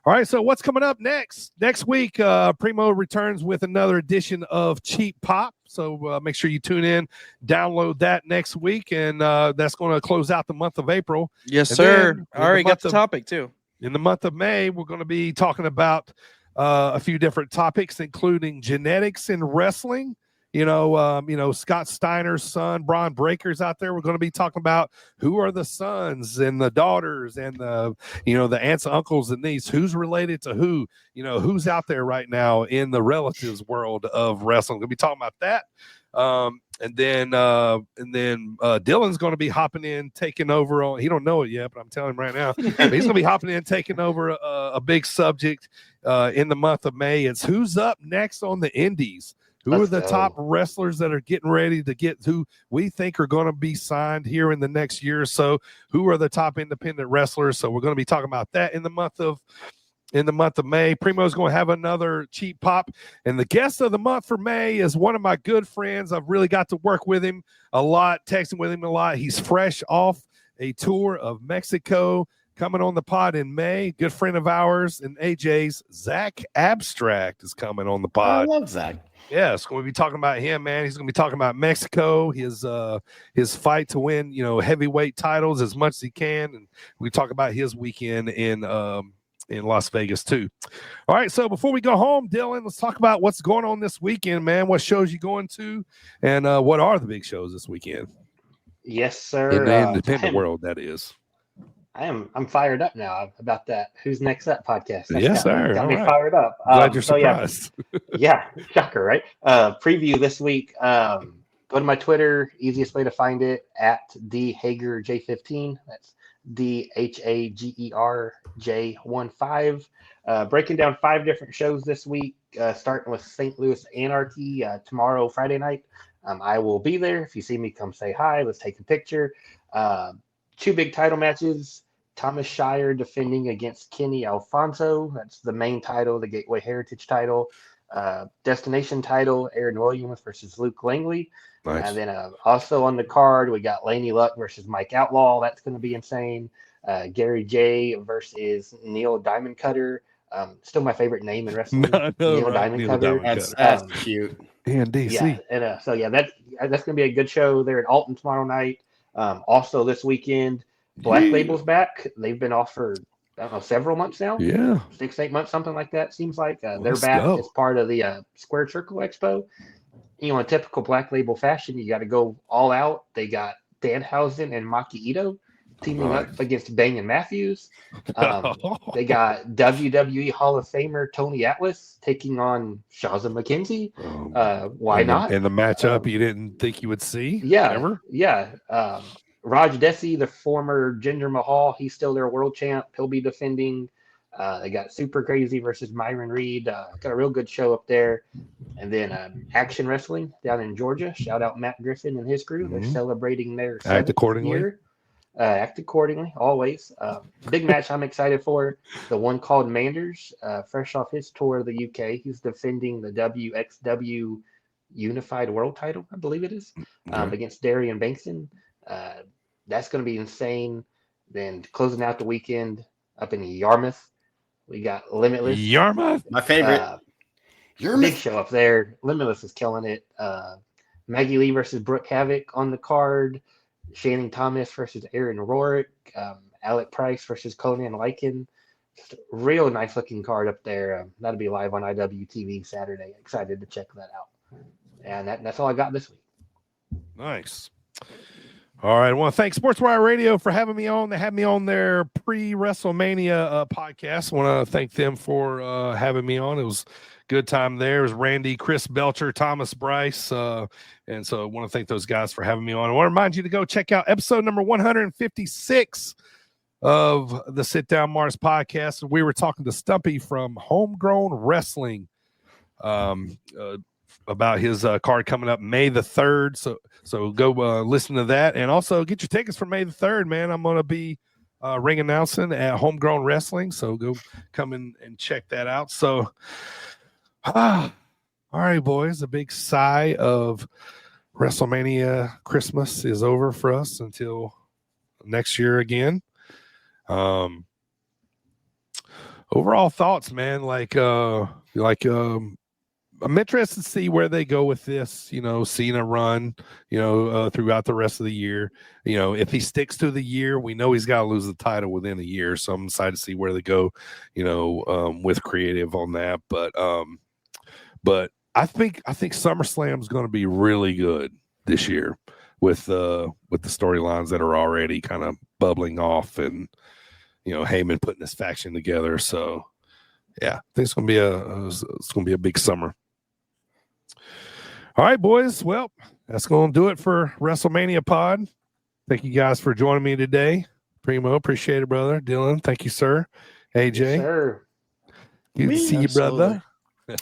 All right, so what's coming up next? Next week, Primo returns with another edition of Cheap Pop. So make sure you tune in, download that next week, and that's going to close out the month of April. Yes, and sir. I already got the topic, too. In the month of May, we're going to be talking about a few different topics, including genetics in wrestling. Scott Steiner's son, Braun Breaker's out there. We're going to be talking about who are the sons and the daughters and the aunts, uncles, and niece. Who's related to who? Who's out there right now in the relatives world of wrestling. We're going to be talking about that. And then Dylan's going to be hopping in, taking over on. He don't know it yet, but I'm telling him right now. He's going to be hopping in, taking over a big subject in the month of May. It's who's up next on the Indies. Who are the top wrestlers that are getting ready to get who we think are going to be signed here in the next year or so? Who are the top independent wrestlers? So we're going to be talking about that in the month of May. Primo's going to have another Cheap Pop, and the guest of the month for May is one of my good friends. I've really got to work with him a lot, texting with him a lot. He's fresh off a tour of Mexico, coming on the pod in May. Good friend of ours and AJ's, Zach Abstract, is coming on the pod. I love Zach. Yeah, it's going to be talking about him, man. He's going to be talking about Mexico, his fight to win, heavyweight titles as much as he can, and we talk about his weekend in Las Vegas too. All right, so before we go home, Dylan, let's talk about what's going on this weekend, man. What shows you going to, and what are the big shows this weekend? Yes, sir. In the independent world, that is. I'm fired up now about that Who's Next Up podcast. Yes, sir. Got me fired up. Glad you're surprised. Yeah, shocker, right? Preview this week. Go to my Twitter. Easiest way to find it, at DHagerJ15. That's DHAGERJ15. Breaking down 5 different shows this week, starting with St. Louis Anarchy tomorrow, Friday night. I will be there. If you see me, come say hi. Let's take a picture. 2 big title matches. Thomas Shire defending against Kenny Alfonso. That's the main title, the Gateway Heritage title. Destination title, Aaron Williams versus Luke Langley. Nice. And then also on the card, we got Laney Luck versus Mike Outlaw. That's going to be insane. Gary J versus Neil Diamond Cutter. Still my favorite name in wrestling. Neil Diamond Cutter. That's cute. And DC. Yeah, and that's going to be a good show there at Alton tomorrow night. Also this weekend, Black Label's back. They've been off for, I don't know, several months now. Yeah. 6-8 months, something like that. Seems like they're back as part of the Square Circle Expo. In typical Black Label fashion, you got to go all out. They got Danhausen and Maki Ito teaming up against Bang and Matthews. They got WWE Hall of Famer Tony Atlas taking on Shaza McKenzie. Why not? And the matchup you didn't think you would see? Yeah. Ever? Yeah. Raj Desi, the former Jinder Mahal, he's still their world champ. He'll be defending. They got Super Crazy versus Myron Reed. Got a real good show up there. And then Action Wrestling down in Georgia. Shout out Matt Griffin and his crew. They're celebrating their 7th year. Act accordingly, always. Big match I'm excited for. The one called Manders, fresh off his tour of the UK. He's defending the WXW Unified World title, I believe it is, against Darian Bankston. That's going to be insane. Then closing out the weekend up in Yarmouth, we got Limitless. Yarmouth, my favorite. Big show up there. Limitless is killing it. Maggie Lee versus Brooke Havoc on the card. Shannon Thomas versus Aaron Rorick. Alec Price versus Conan Lycan. Just a real nice looking card up there. That'll be live on IWTV Saturday. Excited to check that out. And that's all I got this week. Nice. All right. I want to thank SportsWire Radio for having me on. They had me on their pre-WrestleMania podcast. I want to thank them for having me on. It was a good time there. It was Randy, Chris Belcher, Thomas Bryce. And so I want to thank those guys for having me on. I want to remind you to go check out episode number 156 of the Sit Down Mars podcast. We were talking to Stumpy from Homegrown Wrestling about his card coming up May the 3rd. So go listen to that. And also get your tickets for May the 3rd, man. I'm going to be ring announcing at Homegrown Wrestling. So go come in and check that out. So, all right, boys, a big sigh of WrestleMania Christmas is over for us until next year again. Overall thoughts, man, I'm interested to see where they go with this, Cena run, throughout the rest of the year. If he sticks to the year, we know he's got to lose the title within a year. So I'm excited to see where they go, with creative on that. But I think SummerSlam is going to be really good this year with the storylines that are already kind of bubbling off and, Heyman putting this faction together. So yeah, I think it's going to be a big summer. All right, boys. Well, that's going to do it for WrestleMania Pod. Thank you guys for joining me today. Primo, appreciate it, brother. Dylan, thank you, sir. AJ, Yes, sir. good to see you, brother.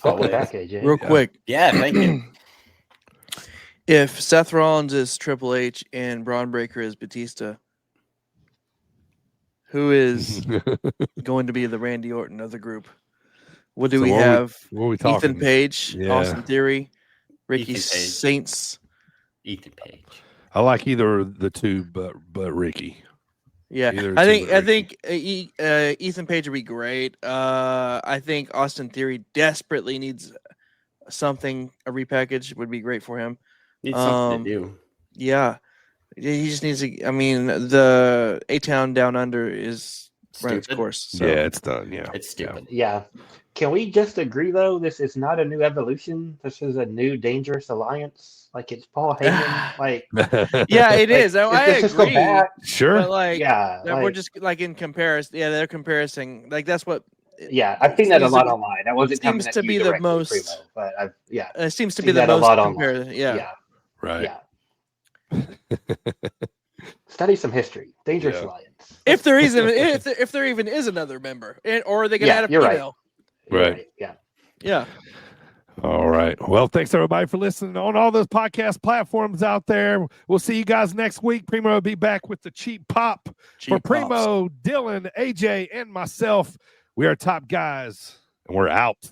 Welcome back, AJ. Real quick, Yeah, thank you. if Seth Rollins is Triple H and Braun Breaker is Batista, who is going to be the Randy Orton of the group? What do we have? What are we talking? Ethan Page, Yeah. Austin Theory, Ricky Ethan Page. Saints. Ethan Page. I like either of the two, but Ricky. Yeah, Either I two, think but Ethan Page would be great. I think Austin Theory desperately needs something. A repackage would be great for him. Needs something to do. Yeah, he just needs to. I mean, the A-Town Down Under is run its Stupid. course. So. Yeah, it's done. Yeah, It's stupid. Yeah. Can we just agree, though, this is not a new evolution? This is a new dangerous alliance. Like, it's Paul Heyman. Like, Yeah, it like, is. I let's just go agree. back. sure. But like, Yeah. we're Like, just like in comparison. Yeah, they're comparing. Like that's what yeah, I've seen that a lot online. That wasn't coming seems at to you be the directly, most- Primo, but yeah. it seems to See be the that a most lot online. comparison. Yeah. Yeah. Right. Yeah. Study some history. Dangerous Yeah. alliance. If there is if there even is another member, or they can Yeah, add a you're right. female. You're Right. Yeah. Yeah. All right. Well, thanks everybody for listening on all those podcast platforms out there. We'll see you guys next week. Primo will be back with the cheap pop. For Cheap Primo, Dylan, AJ, and myself, we are Top Guys, and we're out.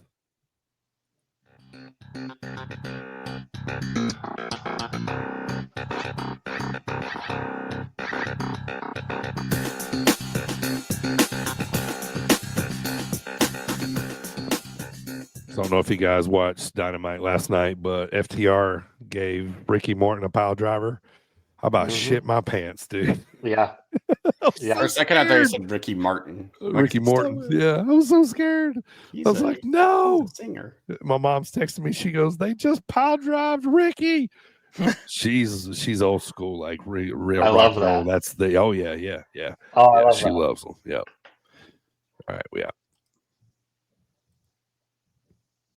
So I don't know if you guys watched Dynamite last night, but FTR gave Ricky Morton a pile driver. How about shit my pants, dude? Yeah. Yeah. For a second, I thought you said Ricky Martin. Ricky Morton. Yeah, I was so scared. I was like, no. he's a singer. My mom's texting me. She goes, they just pile drived Ricky. she's old school, like real I rock love and roll. that. That's the yeah. Oh, I Yeah, love she that. loves them. Yep. All right, we out.